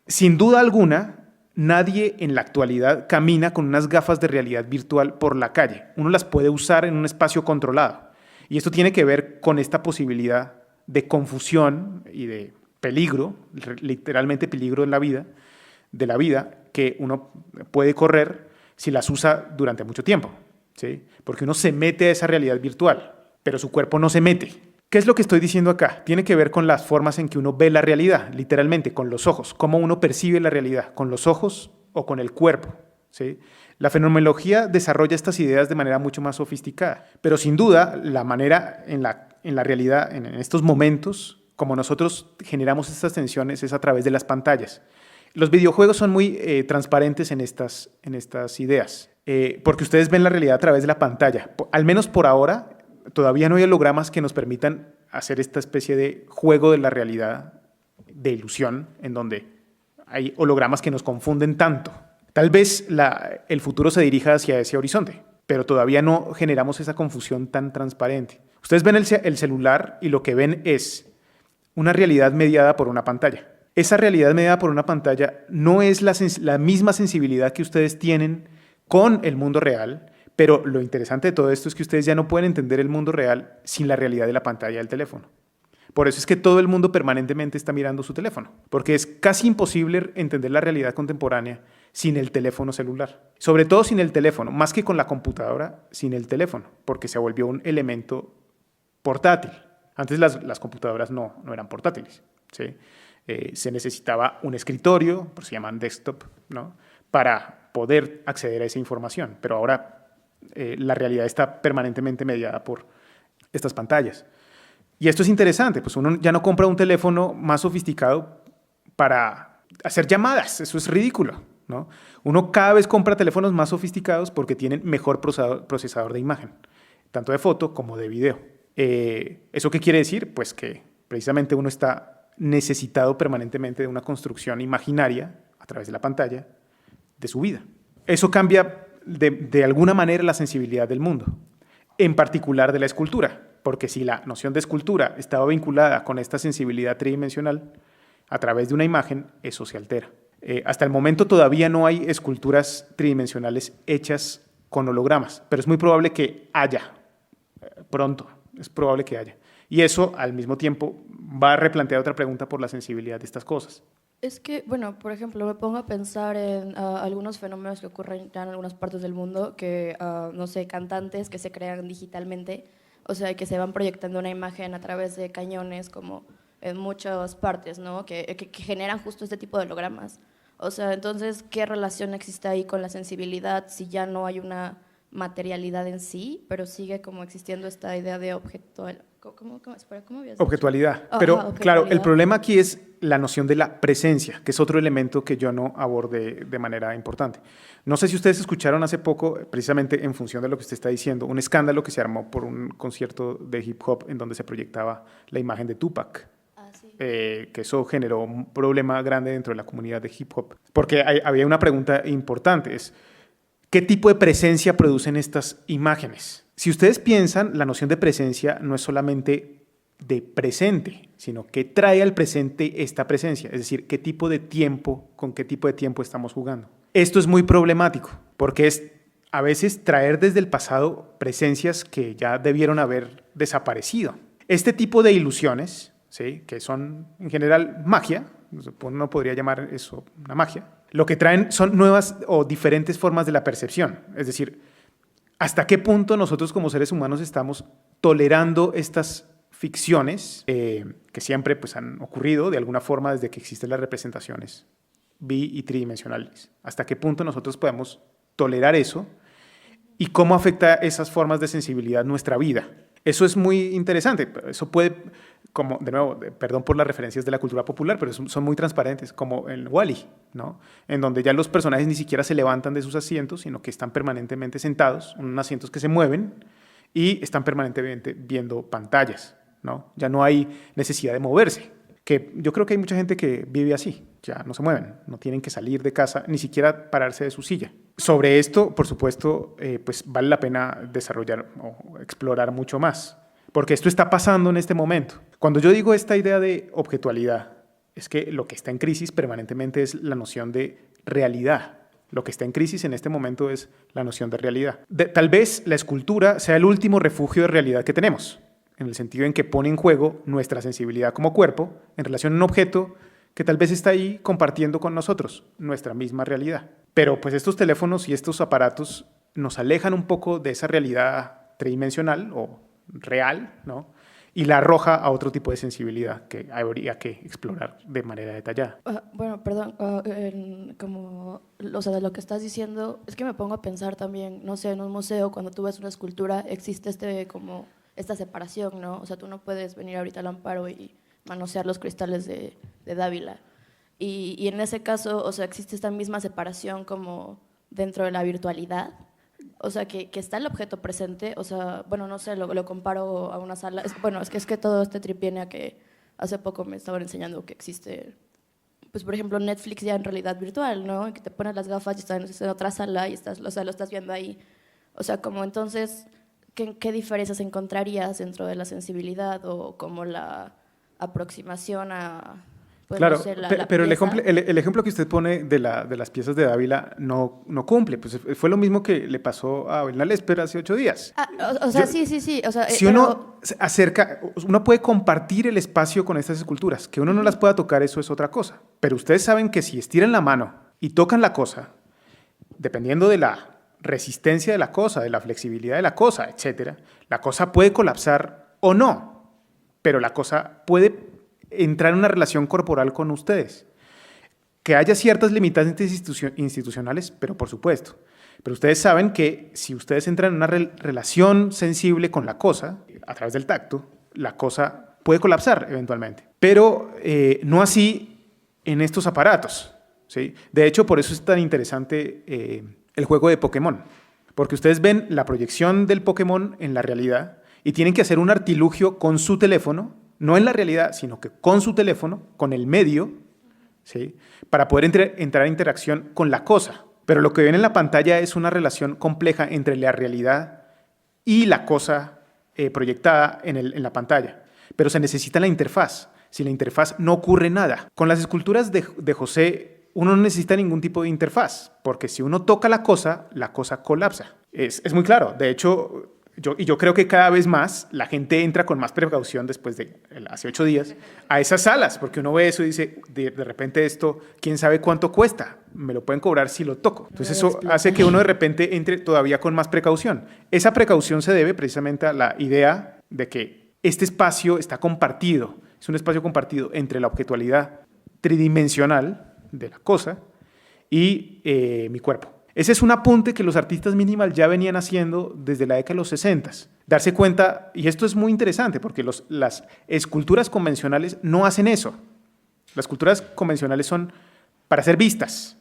Sin duda alguna, nadie en la actualidad camina con unas gafas de realidad virtual por la calle. Uno las puede usar en un espacio controlado. Y esto tiene que ver con esta posibilidad de confusión y de peligro, literalmente peligro de la vida, que uno puede correr si las usa durante mucho tiempo, ¿sí? Porque uno se mete a esa realidad virtual, pero su cuerpo no se mete. ¿Qué es lo que estoy diciendo acá? Tiene que ver con las formas en que uno ve la realidad, literalmente, con los ojos, cómo uno percibe la realidad, con los ojos o con el cuerpo, ¿sí? La fenomenología desarrolla estas ideas de manera mucho más sofisticada, pero sin duda la manera en la realidad, en estos momentos, como nosotros generamos estas tensiones es a través de las pantallas. Los videojuegos son muy transparentes en estas ideas, porque ustedes ven la realidad a través de la pantalla. Al menos por ahora, todavía no hay hologramas que nos permitan hacer esta especie de juego de la realidad, de ilusión, en donde hay hologramas que nos confunden tanto. Tal vez el futuro se dirija hacia ese horizonte, pero todavía no generamos esa confusión tan transparente. Ustedes ven el celular y lo que ven es una realidad mediada por una pantalla. Esa realidad mediada por una pantalla no es la misma sensibilidad que ustedes tienen con el mundo real, pero lo interesante de todo esto es que ustedes ya no pueden entender el mundo real sin la realidad de la pantalla del teléfono. Por eso es que todo el mundo permanentemente está mirando su teléfono, porque es casi imposible entender la realidad contemporánea sin el teléfono celular. Sobre todo sin el teléfono, más que con la computadora, sin el teléfono, porque se volvió un elemento portátil. Antes las computadoras no eran portátiles, ¿sí? Se necesitaba un escritorio, por eso se llaman desktop, ¿no? Para poder acceder a esa información, pero ahora la realidad está permanentemente mediada por estas pantallas. Y esto es interesante, pues uno ya no compra un teléfono más sofisticado para hacer llamadas, eso es ridículo, ¿no? Uno cada vez compra teléfonos más sofisticados porque tienen mejor procesador de imagen, tanto de foto como de video. ¿Eso qué quiere decir? Pues que precisamente uno está necesitado permanentemente de una construcción imaginaria a través de la pantalla de su vida. Eso cambia de alguna manera la sensibilidad del mundo, en particular de la escultura, porque si la noción de escultura estaba vinculada con esta sensibilidad tridimensional, a través de una imagen, eso se altera. Hasta el momento todavía no hay esculturas tridimensionales hechas con hologramas, pero es muy probable que haya, pronto, es probable que haya. Y eso, al mismo tiempo, va a replantear otra pregunta por la sensibilidad de estas cosas. Es que, bueno, por ejemplo, me pongo a pensar en algunos fenómenos que ocurren ya en algunas partes del mundo, que, no sé, cantantes que se crean digitalmente, o sea, que se van proyectando una imagen a través de cañones, como en muchas partes, ¿no? Que generan justo este tipo de hologramas. O sea, entonces, ¿qué relación existe ahí con la sensibilidad si ya no hay una materialidad en sí, pero sigue como existiendo esta idea de objeto. Espera, ¿cómo habías dicho? Objetualidad. Ajá, Pero objetualidad. claro, el problema aquí es la noción de la presencia, que es otro elemento que yo no abordé de manera importante. No sé si ustedes escucharon hace poco, precisamente en función de lo que usted está diciendo, un escándalo que se armó por un concierto de hip hop en donde se proyectaba la imagen de Tupac. Sí. Que eso generó un problema grande dentro de la comunidad de hip hop. Porque había una pregunta importante, es ¿qué tipo de presencia producen estas imágenes? Si ustedes piensan, la noción de presencia no es solamente de presente, sino que trae al presente esta presencia, es decir, qué tipo de tiempo, con qué tipo de tiempo estamos jugando. Esto es muy problemático, porque es a veces traer desde el pasado presencias que ya debieron haber desaparecido. Este tipo de ilusiones, ¿sí?, que son en general magia, uno podría llamar eso una magia, lo que traen son nuevas o diferentes formas de la percepción, es decir, ¿hasta qué punto nosotros como seres humanos estamos tolerando estas ficciones que siempre pues, han ocurrido de alguna forma desde que existen las representaciones bi- y tridimensionales? ¿Hasta qué punto nosotros podemos tolerar eso? ¿Y cómo afecta esas formas de sensibilidad nuestra vida? Eso es muy interesante. Eso puede, como, de nuevo, perdón por las referencias de la cultura popular, pero son muy transparentes, como en Wall-E, ¿no? En donde ya los personajes ni siquiera se levantan de sus asientos, sino que están permanentemente sentados, unos asientos que se mueven y están permanentemente viendo pantallas, ¿no? Ya no hay necesidad de moverse, que yo creo que hay mucha gente que vive así, ya no se mueven, no tienen que salir de casa, ni siquiera pararse de su silla. Sobre esto, por supuesto, pues vale la pena desarrollar o explorar mucho más, porque esto está pasando en este momento. Cuando yo digo esta idea de objetualidad, es que lo que está en crisis permanentemente es la noción de realidad. Lo que está en crisis en este momento es la noción de realidad. Tal vez la escultura sea el último refugio de realidad que tenemos, en el sentido en que pone en juego nuestra sensibilidad como cuerpo en relación a un objeto que tal vez está ahí compartiendo con nosotros nuestra misma realidad. Pero pues estos teléfonos y estos aparatos nos alejan un poco de esa realidad tridimensional o real, ¿no? Y la arroja a otro tipo de sensibilidad que habría que explorar de manera detallada. Bueno, perdón, como, o sea, de lo que estás diciendo, es que me pongo a pensar también, no sé, en un museo, cuando tú ves una escultura, existe como esta separación, ¿no? O sea, tú no puedes venir ahorita al Amparo y manosear los cristales de Dávila. Y en ese caso, o sea, existe esta misma separación como dentro de la virtualidad. O sea, que está el objeto presente, o sea, bueno, no sé, lo comparo a una sala. Bueno, es que todo este trip viene a que hace poco me estaban enseñando que existe, pues, por ejemplo, Netflix ya en realidad virtual, ¿no? Que te pones las gafas y estás en otra sala y estás, o sea, lo estás viendo ahí. O sea, como entonces, ¿qué diferencias encontrarías dentro de la sensibilidad o como la aproximación a... Pues, claro, no sé, pero el pieza? ejemplo que usted pone de las piezas de Dávila no cumple. Pues fue lo mismo que le pasó a Abel Lesper hace 8 días. O sea, Yo- sí. O sea, Si uno se acerca, uno puede compartir el espacio con estas esculturas. Que uno no las pueda tocar, eso es otra cosa. Pero ustedes saben que si estiran la mano y tocan la cosa, dependiendo de la resistencia de la cosa, de la flexibilidad de la cosa, etcétera, la cosa puede colapsar o no, pero la cosa puede entrar en una relación corporal con ustedes. Que haya ciertas limitantes institucionales, pero por supuesto. Pero ustedes saben que si ustedes entran en una relación sensible con la cosa, a través del tacto, la cosa puede colapsar eventualmente. Pero no así en estos aparatos, ¿sí? De hecho, por eso es tan interesante el juego de Pokémon. Porque ustedes ven la proyección del Pokémon en la realidad y tienen que hacer un artilugio con su teléfono, no en la realidad, sino que con su teléfono, con el medio, ¿sí?, para poder entrar en interacción con la cosa. Pero lo que ven en la pantalla es una relación compleja entre la realidad y la cosa proyectada en la pantalla. Pero se necesita la interfaz. Sin la interfaz no ocurre nada. Con las esculturas de José, uno no necesita ningún tipo de interfaz, porque si uno toca la cosa colapsa. Es muy claro. De hecho, yo creo que cada vez más la gente entra con más precaución después de hace 8 días a esas salas, porque uno ve eso y dice, de repente esto, quién sabe cuánto cuesta, me lo pueden cobrar si lo toco. Entonces eso hace que uno de repente entre todavía con más precaución. Esa precaución se debe precisamente a la idea de que este espacio está compartido, es un espacio compartido entre la objetualidad tridimensional de la cosa y mi cuerpo. Ese es un apunte que los artistas minimal ya venían haciendo desde la década de los 60. Darse cuenta, y esto es muy interesante, porque las esculturas convencionales no hacen eso. Las esculturas convencionales son para ser vistas,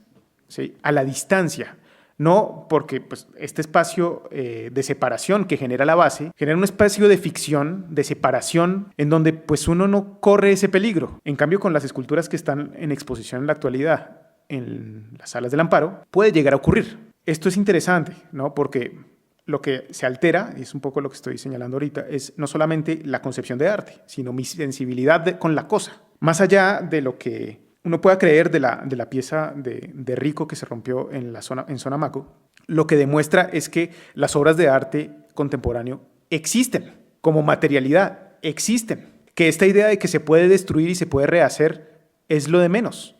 ¿sí?, a la distancia. No porque pues, este espacio de separación que genera la base, genera un espacio de ficción, de separación, en donde pues, uno no corre ese peligro. En cambio, con las esculturas que están en exposición en la actualidad, en las salas del Amparo, puede llegar a ocurrir. Esto es interesante, ¿no? Porque lo que se altera, y es un poco lo que estoy señalando ahorita, es no solamente la concepción de arte, sino mi sensibilidad con la cosa. Más allá de lo que uno pueda creer de la pieza de Rico que se rompió en Sonamaco, lo que demuestra es que las obras de arte contemporáneo existen, como materialidad, existen. Que esta idea de que se puede destruir y se puede rehacer es lo de menos.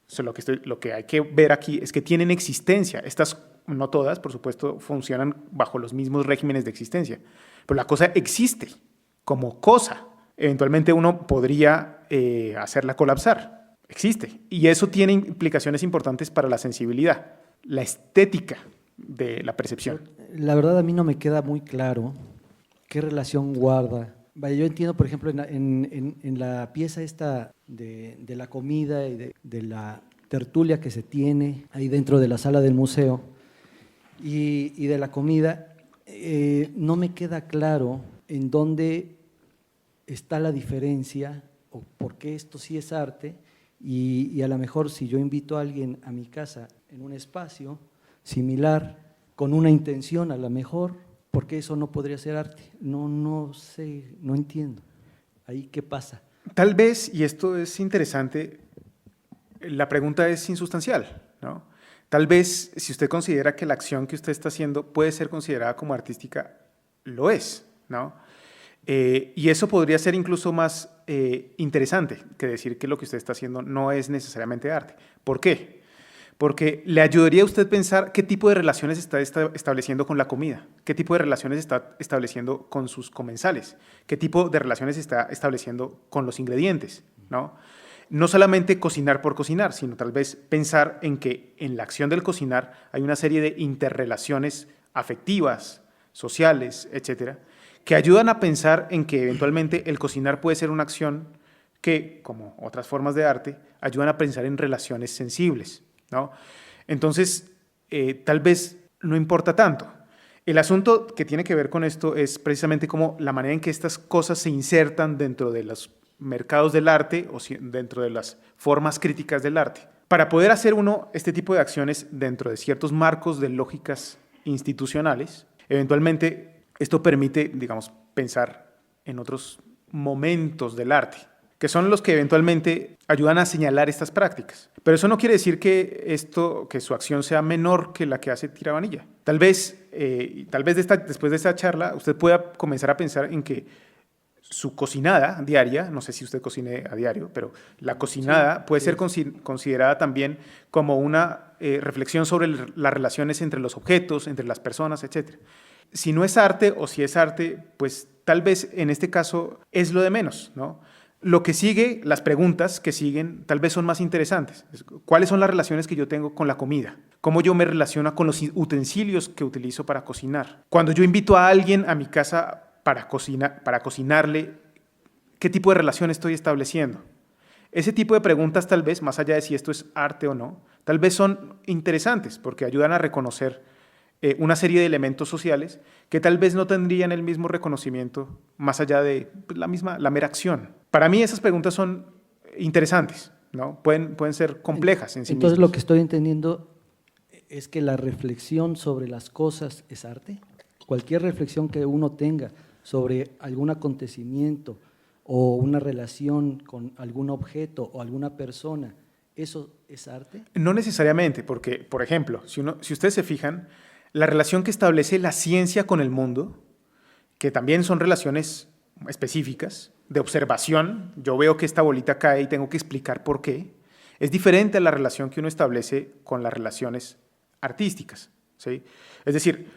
O sea, lo que hay que ver aquí es que tienen existencia. Estas, no todas, por supuesto, funcionan bajo los mismos regímenes de existencia, pero la cosa existe como cosa. Eventualmente uno podría hacerla colapsar. Existe. Y eso tiene implicaciones importantes para la sensibilidad, la estética de la percepción. La verdad a mí no me queda muy claro qué relación guarda. Vaya, yo entiendo, por ejemplo, en la pieza esta de la comida y de la tertulia que se tiene ahí dentro de la sala del museo y de la comida, no me queda claro en dónde está la diferencia o por qué esto sí es arte. Y a lo mejor si yo invito a alguien a mi casa en un espacio similar, con una intención a lo mejor, ¿por qué eso no podría ser arte? No sé, no entiendo. ¿Ahí qué pasa? Tal vez, y esto es interesante, la pregunta es insustancial, ¿no? Tal vez si usted considera que la acción que usted está haciendo puede ser considerada como artística, lo es, ¿no? Y eso podría ser incluso más interesante que decir que lo que usted está haciendo no es necesariamente arte. ¿Por qué? Porque le ayudaría a usted pensar qué tipo de relaciones está estableciendo con la comida, qué tipo de relaciones está estableciendo con sus comensales, qué tipo de relaciones está estableciendo con los ingredientes, ¿no? No solamente cocinar por cocinar, sino tal vez pensar en que en la acción del cocinar hay una serie de interrelaciones afectivas, sociales, etcétera, que ayudan a pensar en que eventualmente el cocinar puede ser una acción que, como otras formas de arte, ayudan a pensar en relaciones sensibles, ¿no? Entonces, tal vez no importa tanto. El asunto que tiene que ver con esto es precisamente como la manera en que estas cosas se insertan dentro de los mercados del arte o dentro de las formas críticas del arte. Para poder hacer uno este tipo de acciones dentro de ciertos marcos de lógicas institucionales, eventualmente esto permite, digamos, pensar en otros momentos del arte, que son los que eventualmente ayudan a señalar estas prácticas. Pero eso no quiere decir que su acción sea menor que la que hace Tiravanilla. Tal vez después de esta charla, usted pueda comenzar a pensar en que su cocinada diaria, no sé si usted cocine a diario, pero la cocinada puede ser considerada también como una reflexión sobre las relaciones entre los objetos, entre las personas, etc. Si no es arte o si es arte, pues tal vez en este caso es lo de menos, ¿no? Lo que sigue, las preguntas que siguen, tal vez son más interesantes. ¿Cuáles son las relaciones que yo tengo con la comida? ¿Cómo yo me relaciono con los utensilios que utilizo para cocinar? Cuando yo invito a alguien a mi casa para cocinarle, ¿qué tipo de relación estoy estableciendo? Ese tipo de preguntas tal vez, más allá de si esto es arte o no, tal vez son interesantes porque ayudan a reconocer una serie de elementos sociales que tal vez no tendrían el mismo reconocimiento más allá de la mera acción. Para mí esas preguntas son interesantes, ¿no? Pueden ser complejas en sí Entonces mismas. lo que estoy entendiendo es que la reflexión sobre las cosas es arte. Cualquier reflexión que uno tenga sobre algún acontecimiento o una relación con algún objeto o alguna persona, ¿eso es arte? No necesariamente, porque, por ejemplo, si ustedes se fijan, la relación que establece la ciencia con el mundo, que también son relaciones específicas de observación, yo veo que esta bolita cae y tengo que explicar por qué, es diferente a la relación que uno establece con las relaciones artísticas, ¿sí? Es decir,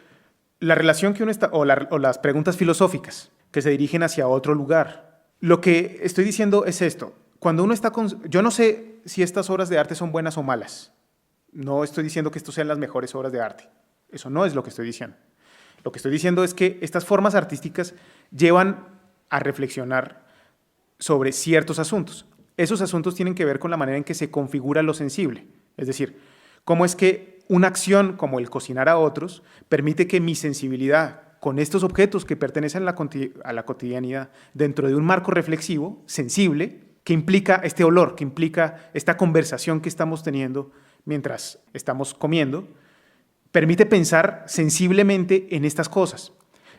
la relación que uno o las preguntas filosóficas que se dirigen hacia otro lugar. Lo que estoy diciendo es esto. Cuando uno está yo no sé si estas obras de arte son buenas o malas, No estoy diciendo que estos sean las mejores obras de arte. Eso no es lo que estoy diciendo. Lo que estoy diciendo es que estas formas artísticas llevan a reflexionar sobre ciertos asuntos. Esos asuntos tienen que ver con la manera en que se configura lo sensible. Es decir, cómo es que una acción como el cocinar a otros permite que mi sensibilidad con estos objetos que pertenecen a la cotidianidad dentro de un marco reflexivo, sensible, que implica este olor, que implica esta conversación que estamos teniendo mientras estamos comiendo, permite pensar sensiblemente en estas cosas.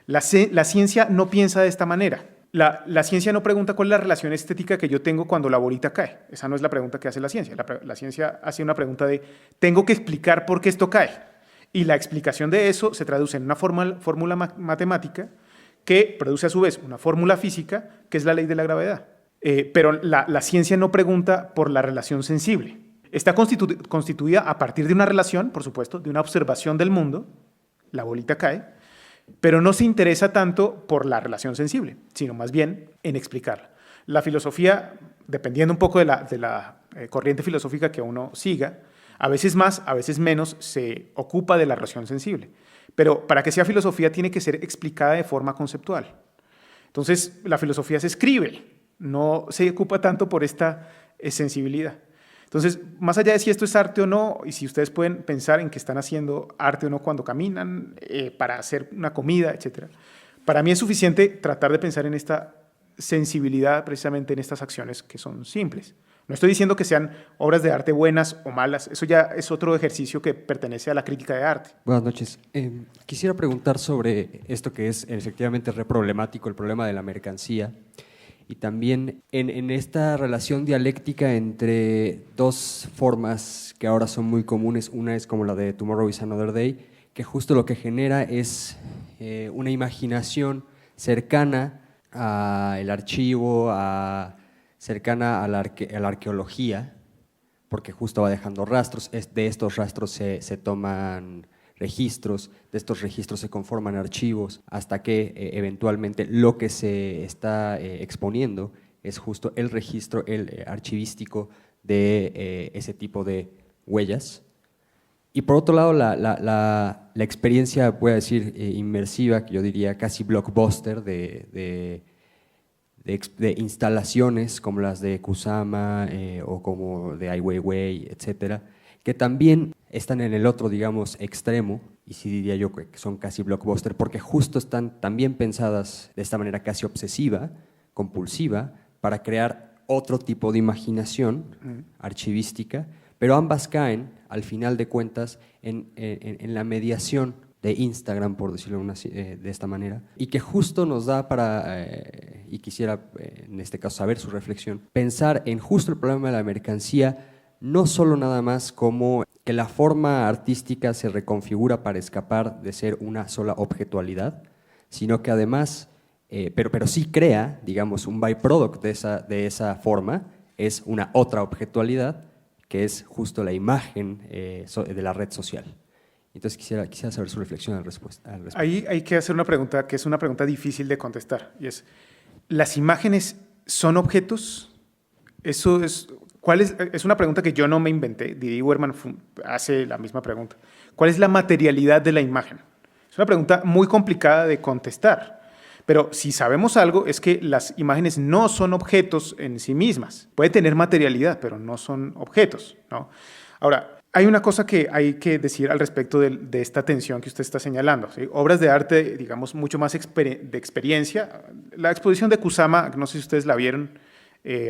La ciencia no piensa de esta manera. La ciencia no pregunta cuál es la relación estética que yo tengo cuando la bolita cae. Esa no es la pregunta que hace la ciencia. La ciencia hace una pregunta de, tengo que explicar por qué esto cae. Y la explicación de eso se traduce en una fórmula matemática que produce a su vez una fórmula física, que es la ley de la gravedad. Pero la ciencia no pregunta por la relación sensible. Está constituida a partir de una relación, por supuesto, de una observación del mundo, la bolita cae, pero no se interesa tanto por la relación sensible, sino más bien en explicarla. La filosofía, dependiendo un poco de la corriente filosófica que uno siga, a veces más, a veces menos, se ocupa de la relación sensible. Pero para que sea filosofía tiene que ser explicada de forma conceptual. Entonces, la filosofía se escribe, no se ocupa tanto por esta sensibilidad. Entonces, más allá de si esto es arte o no, y si ustedes pueden pensar en que están haciendo arte o no cuando caminan, para hacer una comida, etc., para mí es suficiente tratar de pensar en esta sensibilidad precisamente en estas acciones que son simples. No estoy diciendo que sean obras de arte buenas o malas, eso ya es otro ejercicio que pertenece a la crítica de arte. Buenas noches. Quisiera preguntar sobre esto que es efectivamente re problemático, el problema de la mercancía, y también en esta relación dialéctica entre dos formas que ahora son muy comunes. Una es como la de Tomorrow is Another Day, que justo lo que genera es una imaginación cercana al archivo, cercana a la arqueología, porque justo va dejando rastros. De estos rastros se toman registros, de estos registros se conforman archivos, hasta que eventualmente lo que se está exponiendo es justo el registro, el archivístico de ese tipo de huellas. Y por otro lado, la experiencia, voy a decir, inmersiva, que yo diría casi blockbuster de instalaciones como las de Kusama o como de Ai Weiwei, etcétera, que también están en el otro, digamos, extremo, y sí diría yo que son casi blockbuster, porque justo están también pensadas de esta manera casi obsesiva, compulsiva, para crear otro tipo de imaginación archivística, pero ambas caen, al final de cuentas, en la mediación de Instagram, por decirlo de esta manera, y que justo nos da para, y quisiera en este caso saber su reflexión, pensar en justo el problema de la mercancía, no solo nada más como que la forma artística se reconfigura para escapar de ser una sola objetualidad, sino que además, pero sí crea, digamos, un byproduct de esa forma, es una otra objetualidad, que es justo la imagen de la red social. Entonces quisiera saber su reflexión al respecto. Ahí hay que hacer una pregunta que es una pregunta difícil de contestar, y es, ¿las imágenes son objetos? Eso es una pregunta que yo no me inventé. Didi Werman hace la misma pregunta. ¿Cuál es la materialidad de la imagen? Es una pregunta muy complicada de contestar, pero si sabemos algo es que las imágenes no son objetos en sí mismas. Puede tener materialidad, pero no son objetos, ¿no? Ahora, hay una cosa que hay que decir al respecto de esta tensión que usted está señalando, ¿sí? Obras de arte, digamos, mucho más de experiencia. La exposición de Kusama, no sé si ustedes la vieron,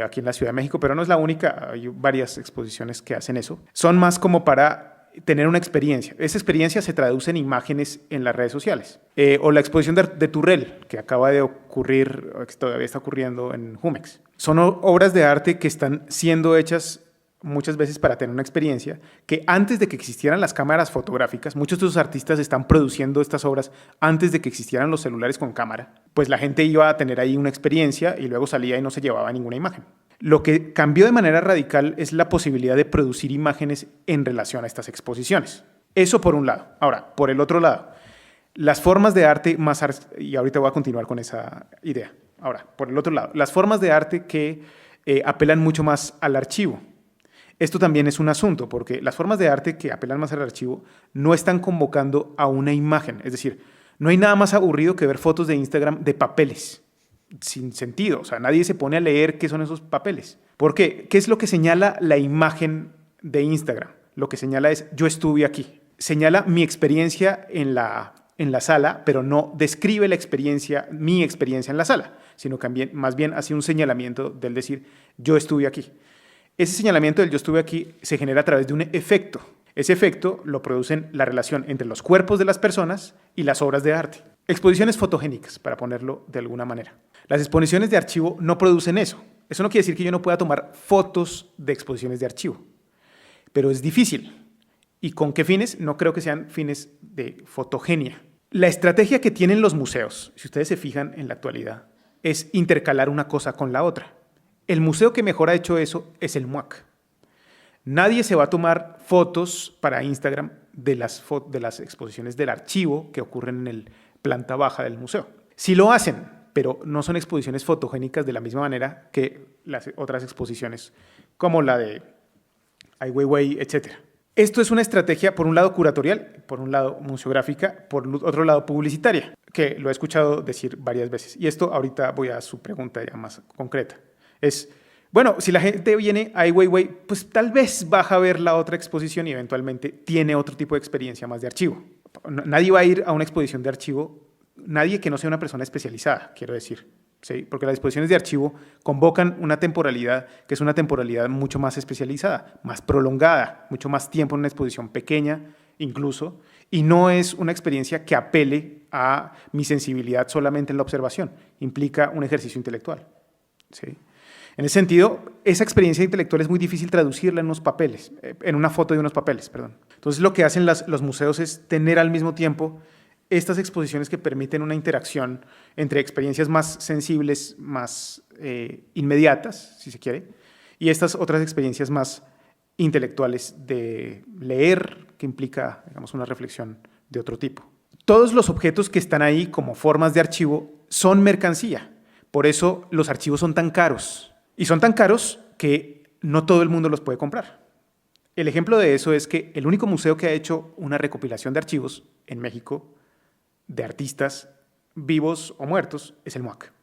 aquí en la Ciudad de México, pero no es la única, hay varias exposiciones que hacen eso. Son más como para tener una experiencia. Esa experiencia se traduce en imágenes en las redes sociales. O la exposición de Turrell, que acaba de ocurrir, que todavía está ocurriendo en Jumex. Son obras de arte que están siendo hechas muchas veces para tener una experiencia, que antes de que existieran las cámaras fotográficas, muchos de esos artistas están produciendo estas obras antes de que existieran los celulares con cámara, pues la gente iba a tener ahí una experiencia y luego salía y no se llevaba ninguna imagen. Lo que cambió de manera radical es la posibilidad de producir imágenes en relación a estas exposiciones. Eso por un lado. Ahora, por el otro lado, las formas de arte más... Y ahorita voy a continuar con esa idea. Ahora, por el otro lado, las formas de arte que apelan mucho más al archivo. Esto también es un asunto, porque las formas de arte que apelan más al archivo no están convocando a una imagen. Es decir, no hay nada más aburrido que ver fotos de Instagram de papeles, sin sentido. O sea, nadie se pone a leer qué son esos papeles. ¿Por qué? ¿Qué es lo que señala la imagen de Instagram? Lo que señala es, yo estuve aquí. Señala mi experiencia en la sala, pero no describe mi experiencia en la sala, sino que más bien hace un señalamiento del decir, yo estuve aquí. Ese señalamiento del yo estuve aquí se genera a través de un efecto. Ese efecto lo producen la relación entre los cuerpos de las personas y las obras de arte. Exposiciones fotogénicas, para ponerlo de alguna manera. Las exposiciones de archivo no producen eso. Eso no quiere decir que yo no pueda tomar fotos de exposiciones de archivo, pero es difícil. ¿Y con qué fines? No creo que sean fines de fotogenia. La estrategia que tienen los museos, si ustedes se fijan en la actualidad, es intercalar una cosa con la otra. El museo que mejor ha hecho eso es el MUAC. Nadie se va a tomar fotos para Instagram de las exposiciones del archivo que ocurren en el planta baja del museo. Sí lo hacen, pero no son exposiciones fotogénicas de la misma manera que las otras exposiciones, como la de Ai Weiwei, etc. Esto es una estrategia, por un lado curatorial, por un lado museográfica, por otro lado publicitaria, que lo he escuchado decir varias veces. Y esto ahorita voy a su pregunta ya más concreta. Es, bueno, si la gente viene a Ai Weiwei, pues tal vez baja a ver la otra exposición y eventualmente tiene otro tipo de experiencia más de archivo. Nadie va a ir a una exposición de archivo, nadie que no sea una persona especializada, quiero decir. ¿Sí? Porque las exposiciones de archivo convocan una temporalidad que es una temporalidad mucho más especializada, más prolongada, mucho más tiempo en una exposición pequeña incluso, y no es una experiencia que apele a mi sensibilidad solamente en la observación, implica un ejercicio intelectual. ¿Sí? En ese sentido, esa experiencia intelectual es muy difícil traducirla en unos papeles, en una foto de unos papeles, perdón. Entonces lo que hacen los museos es tener al mismo tiempo estas exposiciones que permiten una interacción entre experiencias más sensibles, más inmediatas, si se quiere, y estas otras experiencias más intelectuales de leer, que implica, digamos, una reflexión de otro tipo. Todos los objetos que están ahí como formas de archivo son mercancía. Por eso los archivos son tan caros. Y son tan caros que no todo el mundo los puede comprar. El ejemplo de eso es que el único museo que ha hecho una recopilación de archivos en México de artistas vivos o muertos es el MUAC,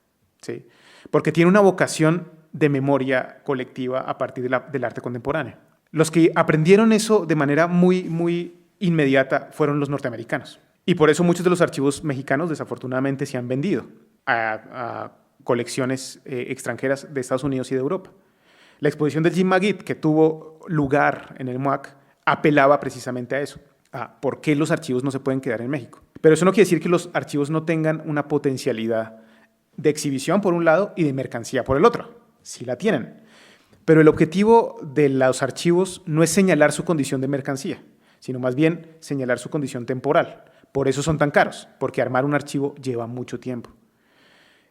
¿sí? Porque tiene una vocación de memoria colectiva a partir del arte contemporáneo. Los que aprendieron eso de manera muy, muy inmediata fueron los norteamericanos. Y por eso muchos de los archivos mexicanos desafortunadamente se han vendido a colecciones extranjeras de Estados Unidos y de Europa. La exposición del Jim Magid, que tuvo lugar en el MUAC, apelaba precisamente a eso, a por qué los archivos no se pueden quedar en México. Pero eso no quiere decir que los archivos no tengan una potencialidad de exhibición por un lado y de mercancía por el otro. Sí la tienen. Pero el objetivo de los archivos no es señalar su condición de mercancía, sino más bien señalar su condición temporal. Por eso son tan caros, porque armar un archivo lleva mucho tiempo.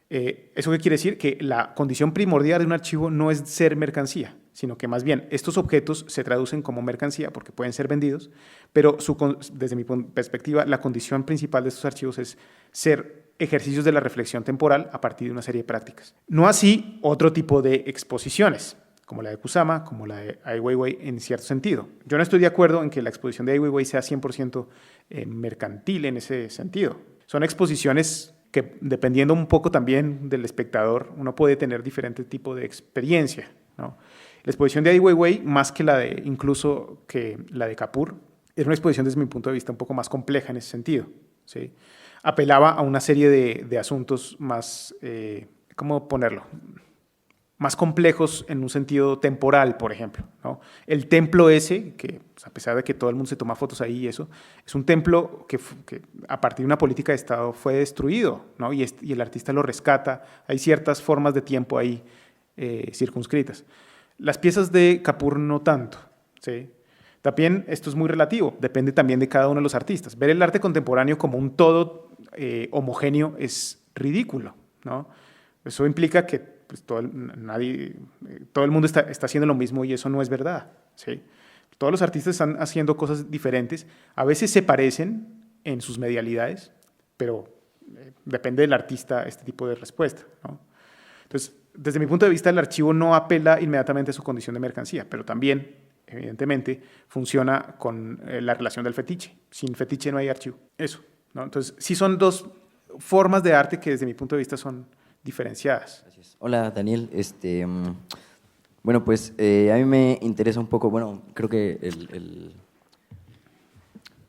¿Eso qué quiere decir? Que la condición primordial de un archivo no es ser mercancía, sino que más bien estos objetos se traducen como mercancía porque pueden ser vendidos, pero desde mi perspectiva la condición principal de estos archivos es ser ejercicios de la reflexión temporal a partir de una serie de prácticas. No así otro tipo de exposiciones, como la de Kusama, como la de Ai Weiwei en cierto sentido. Yo no estoy de acuerdo en que la exposición de Ai Weiwei sea 100% mercantil en ese sentido. Son exposiciones que, dependiendo un poco también del espectador, uno puede tener diferente tipo de experiencia, ¿no? La exposición de Ai Weiwei, más que incluso que la de Kapur, es una exposición desde mi punto de vista un poco más compleja en ese sentido, ¿sí? Apelaba a una serie de asuntos más, ¿cómo ponerlo?, más complejos en un sentido temporal, por ejemplo, ¿no? El templo ese, que a pesar de que todo el mundo se toma fotos ahí y eso, es un templo que a partir de una política de Estado fue destruido, ¿no? Y el artista lo rescata. Hay ciertas formas de tiempo ahí circunscritas. Las piezas de Kapur no tanto, ¿sí? También esto es muy relativo, depende también de cada uno de los artistas. Ver el arte contemporáneo como un todo homogéneo es ridículo, ¿no? Eso implica que pues, todo el mundo está haciendo lo mismo y eso no es verdad, ¿sí? Todos los artistas están haciendo cosas diferentes, a veces se parecen en sus medialidades, pero depende del artista este tipo de respuesta, ¿no? Entonces, desde mi punto de vista, el archivo no apela inmediatamente a su condición de mercancía, pero también evidentemente, funciona con la relación del fetiche. Sin fetiche no hay archivo. Eso, ¿no? Entonces, sí son dos formas de arte que desde mi punto de vista son diferenciadas. Gracias. Hola, Daniel. Bueno, pues a mí me interesa un poco, bueno, creo que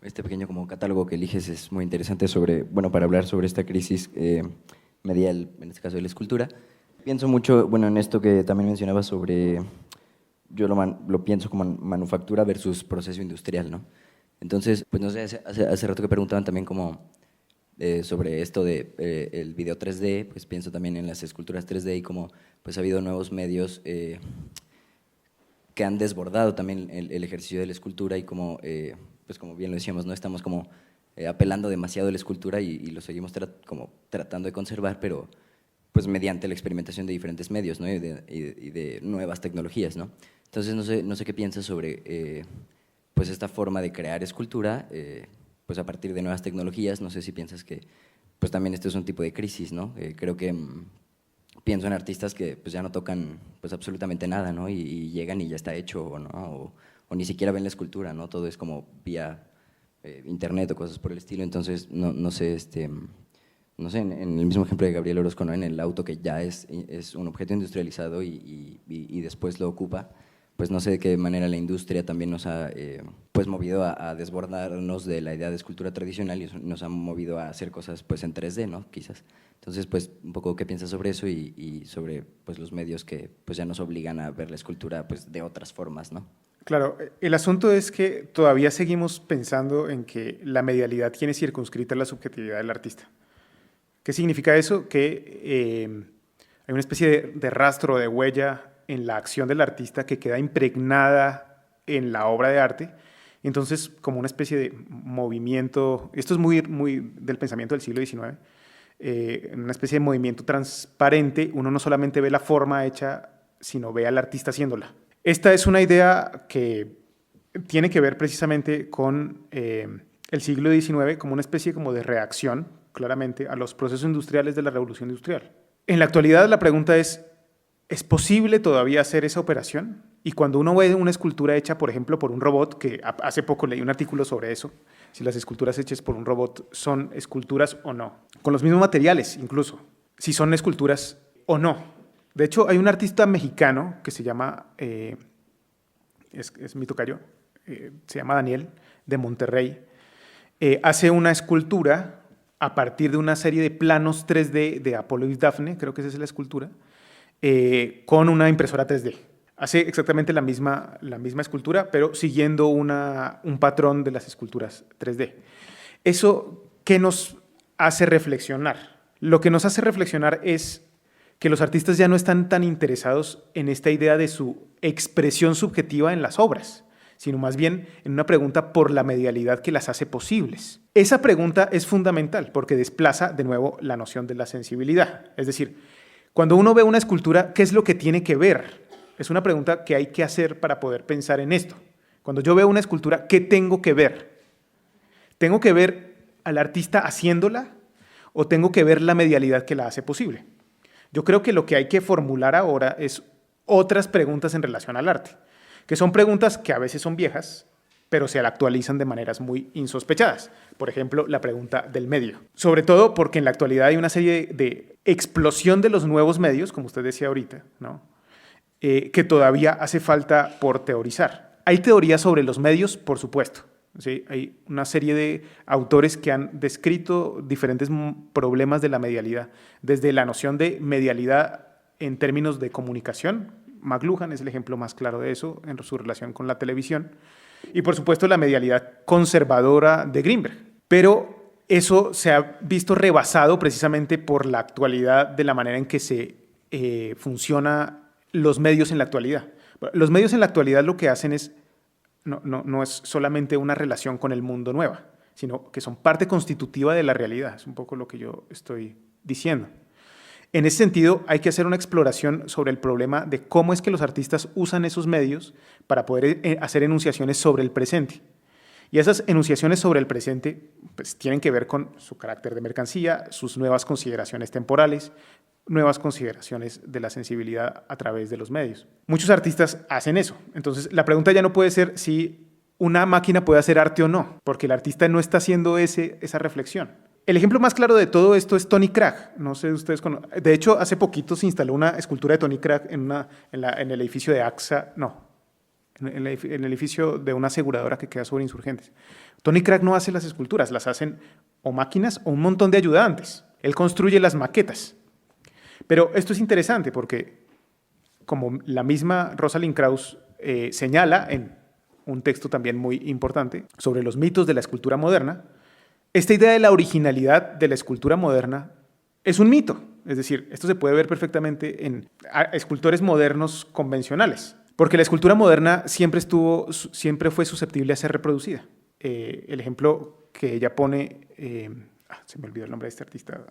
este pequeño como catálogo que eliges es muy interesante sobre, bueno, para hablar sobre esta crisis medial, en este caso de la escultura. Pienso mucho, bueno, en esto que también mencionaba sobre, yo lo pienso como manufactura versus proceso industrial, ¿no? Entonces, pues no sé, hace rato que preguntaban también como sobre esto de el video 3D, pues pienso también en las esculturas 3D y como pues ha habido nuevos medios que han desbordado también el ejercicio de la escultura y como, pues como bien lo decíamos, ¿no? Estamos como apelando demasiado a la escultura y lo seguimos como tratando de conservar, pero pues mediante la experimentación de diferentes medios, ¿no? y de nuevas tecnologías, ¿no? Entonces no sé qué piensas sobre pues esta forma de crear escultura pues a partir de nuevas tecnologías. No sé si piensas que pues también esto es un tipo de crisis, ¿no? Creo que pienso en artistas que pues ya no tocan pues absolutamente nada, ¿no? Y llegan y ya está hecho, ¿no? O ni siquiera ven la escultura, ¿no? Todo es como vía internet o cosas por el estilo. Entonces no sé, no sé, en el mismo ejemplo de Gabriel Orozco, ¿no? En el auto que ya es un objeto industrializado y después lo ocupa, pues no sé de qué manera la industria también nos ha pues movido a desbordarnos de la idea de escultura tradicional y nos ha movido a hacer cosas pues en 3D, ¿no? Quizás. Entonces, pues un poco qué piensas sobre eso y sobre pues los medios que pues ya nos obligan a ver la escultura pues de otras formas, ¿no? Claro, el asunto es que todavía seguimos pensando en que la medialidad tiene circunscrita la subjetividad del artista. ¿Qué significa eso? Que hay una especie de rastro, de huella en la acción del artista que queda impregnada en la obra de arte. Entonces, como una especie de movimiento, esto es muy del pensamiento del siglo XIX, una especie de movimiento transparente, uno no solamente ve la forma hecha, sino ve al artista haciéndola. Esta es una idea que tiene que ver precisamente con el siglo XIX como una especie como de reacción, claramente, a los procesos industriales de la revolución industrial. En la actualidad la pregunta ¿es posible todavía hacer esa operación? Y cuando uno ve una escultura hecha, por ejemplo, por un robot, que hace poco leí un artículo sobre eso, si las esculturas hechas por un robot son esculturas o no, con los mismos materiales incluso, si son esculturas o no. De hecho, hay un artista mexicano que se llama, es mi tocayo, se llama Daniel, de Monterrey, hace una escultura a partir de una serie de planos 3D de Apolo y Dafne, creo que esa es la escultura, con una impresora 3D. Hace exactamente la misma escultura, pero siguiendo un patrón de las esculturas 3D. ¿Eso qué nos hace reflexionar? Lo que nos hace reflexionar es que los artistas ya no están tan interesados en esta idea de su expresión subjetiva en las obras, sino más bien en una pregunta por la medialidad que las hace posibles. Esa pregunta es fundamental porque desplaza de nuevo la noción de la sensibilidad. Es decir, cuando uno ve una escultura, ¿qué es lo que tiene que ver? Es una pregunta que hay que hacer para poder pensar en esto. Cuando yo veo una escultura, ¿qué tengo que ver? ¿Tengo que ver al artista haciéndola o tengo que ver la medialidad que la hace posible? Yo creo que lo que hay que formular ahora es otras preguntas en relación al arte, que son preguntas que a veces son viejas, pero se actualizan de maneras muy insospechadas. Por ejemplo, la pregunta del medio. Sobre todo porque en la actualidad hay una serie de explosión de los nuevos medios, como usted decía ahorita, ¿no? Que todavía hace falta por teorizar. Hay teorías sobre los medios, por supuesto. ¿Sí? Hay una serie de autores que han descrito diferentes problemas de la medialidad, desde la noción de medialidad en términos de comunicación. McLuhan es el ejemplo más claro de eso en su relación con la televisión. Y por supuesto la medialidad conservadora de Greenberg. Pero eso se ha visto rebasado precisamente por la actualidad de la manera en que se funciona los medios en la actualidad. Los medios en la actualidad lo que hacen es, no es solamente una relación con el mundo nueva, sino que son parte constitutiva de la realidad. Es un poco lo que yo estoy diciendo. En ese sentido, hay que hacer una exploración sobre el problema de cómo es que los artistas usan esos medios para poder hacer enunciaciones sobre el presente. Y esas enunciaciones sobre el presente pues, tienen que ver con su carácter de mercancía, sus nuevas consideraciones temporales, nuevas consideraciones de la sensibilidad a través de los medios. Muchos artistas hacen eso. Entonces, la pregunta ya no puede ser si una máquina puede hacer arte o no, porque el artista no está haciendo esa reflexión. El ejemplo más claro de todo esto es Tony Cragg. No sé si ustedes conocen. De hecho, hace poquito se instaló una escultura de Tony Cragg en el edificio de AXA, en el edificio de una aseguradora que queda sobre Insurgentes. Tony Cragg no hace las esculturas, las hacen o máquinas o un montón de ayudantes. Él construye las maquetas. Pero esto es interesante porque, como la misma Rosalind Krauss señala en un texto también muy importante sobre los mitos de la escultura moderna, esta idea de la originalidad de la escultura moderna es un mito. Es decir, esto se puede ver perfectamente en escultores modernos convencionales, porque la escultura moderna siempre fue susceptible a ser reproducida. El ejemplo que ella pone, se me olvidó el nombre de este artista,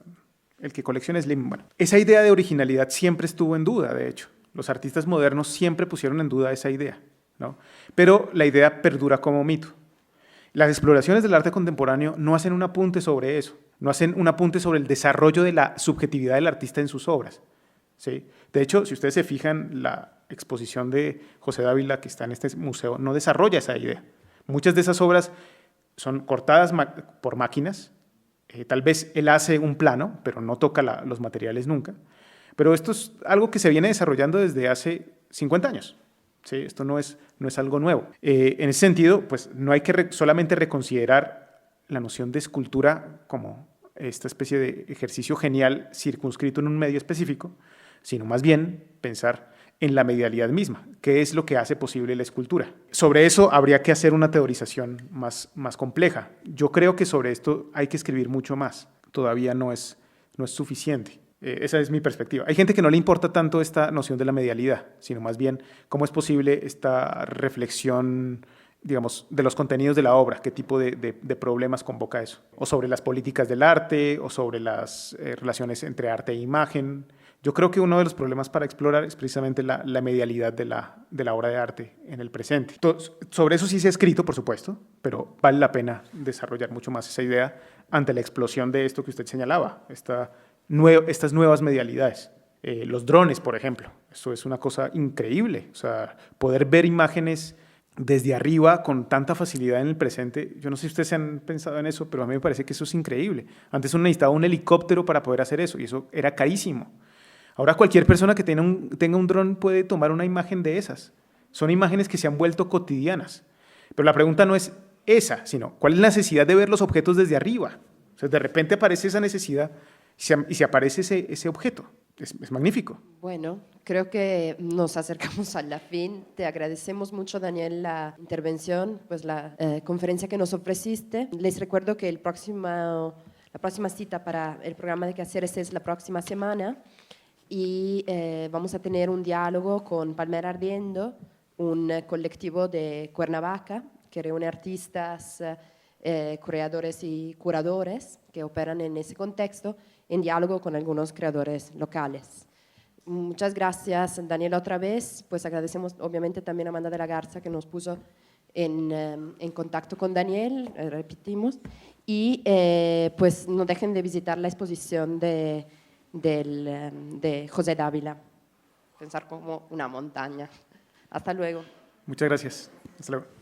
el que colecciona Slim. Bueno, esa idea de originalidad siempre estuvo en duda, de hecho. Los artistas modernos siempre pusieron en duda esa idea, ¿no? Pero la idea perdura como mito. Las exploraciones del arte contemporáneo no hacen un apunte sobre eso, no hacen un apunte sobre el desarrollo de la subjetividad del artista en sus obras, ¿sí? De hecho, si ustedes se fijan, la exposición de José Dávila que está en este museo no desarrolla esa idea. Muchas de esas obras son cortadas por máquinas. Tal vez él hace un plano, pero no toca los materiales nunca. Pero esto es algo que se viene desarrollando desde hace 50 años. ¿Sí? Esto no es algo nuevo. En ese sentido, pues no hay que solamente reconsiderar la noción de escultura como esta especie de ejercicio genial circunscrito en un medio específico, sino más bien pensar en la medialidad misma, qué es lo que hace posible la escultura. Sobre eso habría que hacer una teorización más compleja. Yo creo que sobre esto hay que escribir mucho más. Todavía no es suficiente. Esa es mi perspectiva. Hay gente que no le importa tanto esta noción de la medialidad, sino más bien cómo es posible esta reflexión, digamos, de los contenidos de la obra, qué tipo de problemas convoca eso. O sobre las políticas del arte, o sobre las relaciones entre arte e imagen. Yo creo que uno de los problemas para explorar es precisamente la medialidad de la obra de arte en el presente. Entonces, sobre eso sí se ha escrito, por supuesto, pero vale la pena desarrollar mucho más esa idea ante la explosión de esto que usted señalaba, estas nuevas medialidades. Los drones, por ejemplo, eso es una cosa increíble. O sea, poder ver imágenes desde arriba con tanta facilidad en el presente, yo no sé si ustedes han pensado en eso, pero a mí me parece que eso es increíble. Antes uno necesitaba un helicóptero para poder hacer eso y eso era carísimo. Ahora cualquier persona que tenga un dron puede tomar una imagen de esas. Son imágenes que se han vuelto cotidianas. Pero la pregunta no es esa, sino ¿cuál es la necesidad de ver los objetos desde arriba? O sea, de repente aparece esa necesidad y se aparece ese objeto. Es magnífico. Bueno, creo que nos acercamos a la fin. Te agradecemos mucho, Daniel, la intervención, pues la conferencia que nos ofreciste. Les recuerdo que la próxima cita para el programa de Quehaceres es la próxima semana. Y vamos a tener un diálogo con Palmera Ardiendo, un colectivo de Cuernavaca que reúne artistas, creadores y curadores que operan en ese contexto, en diálogo con algunos creadores locales. Muchas gracias, Daniela, otra vez. Pues agradecemos obviamente también a Amanda de la Garza que nos puso en contacto con Daniel, repetimos, y pues no dejen de visitar la exposición de José Dávila, pensar como una montaña. Hasta luego. Muchas gracias. Hasta luego.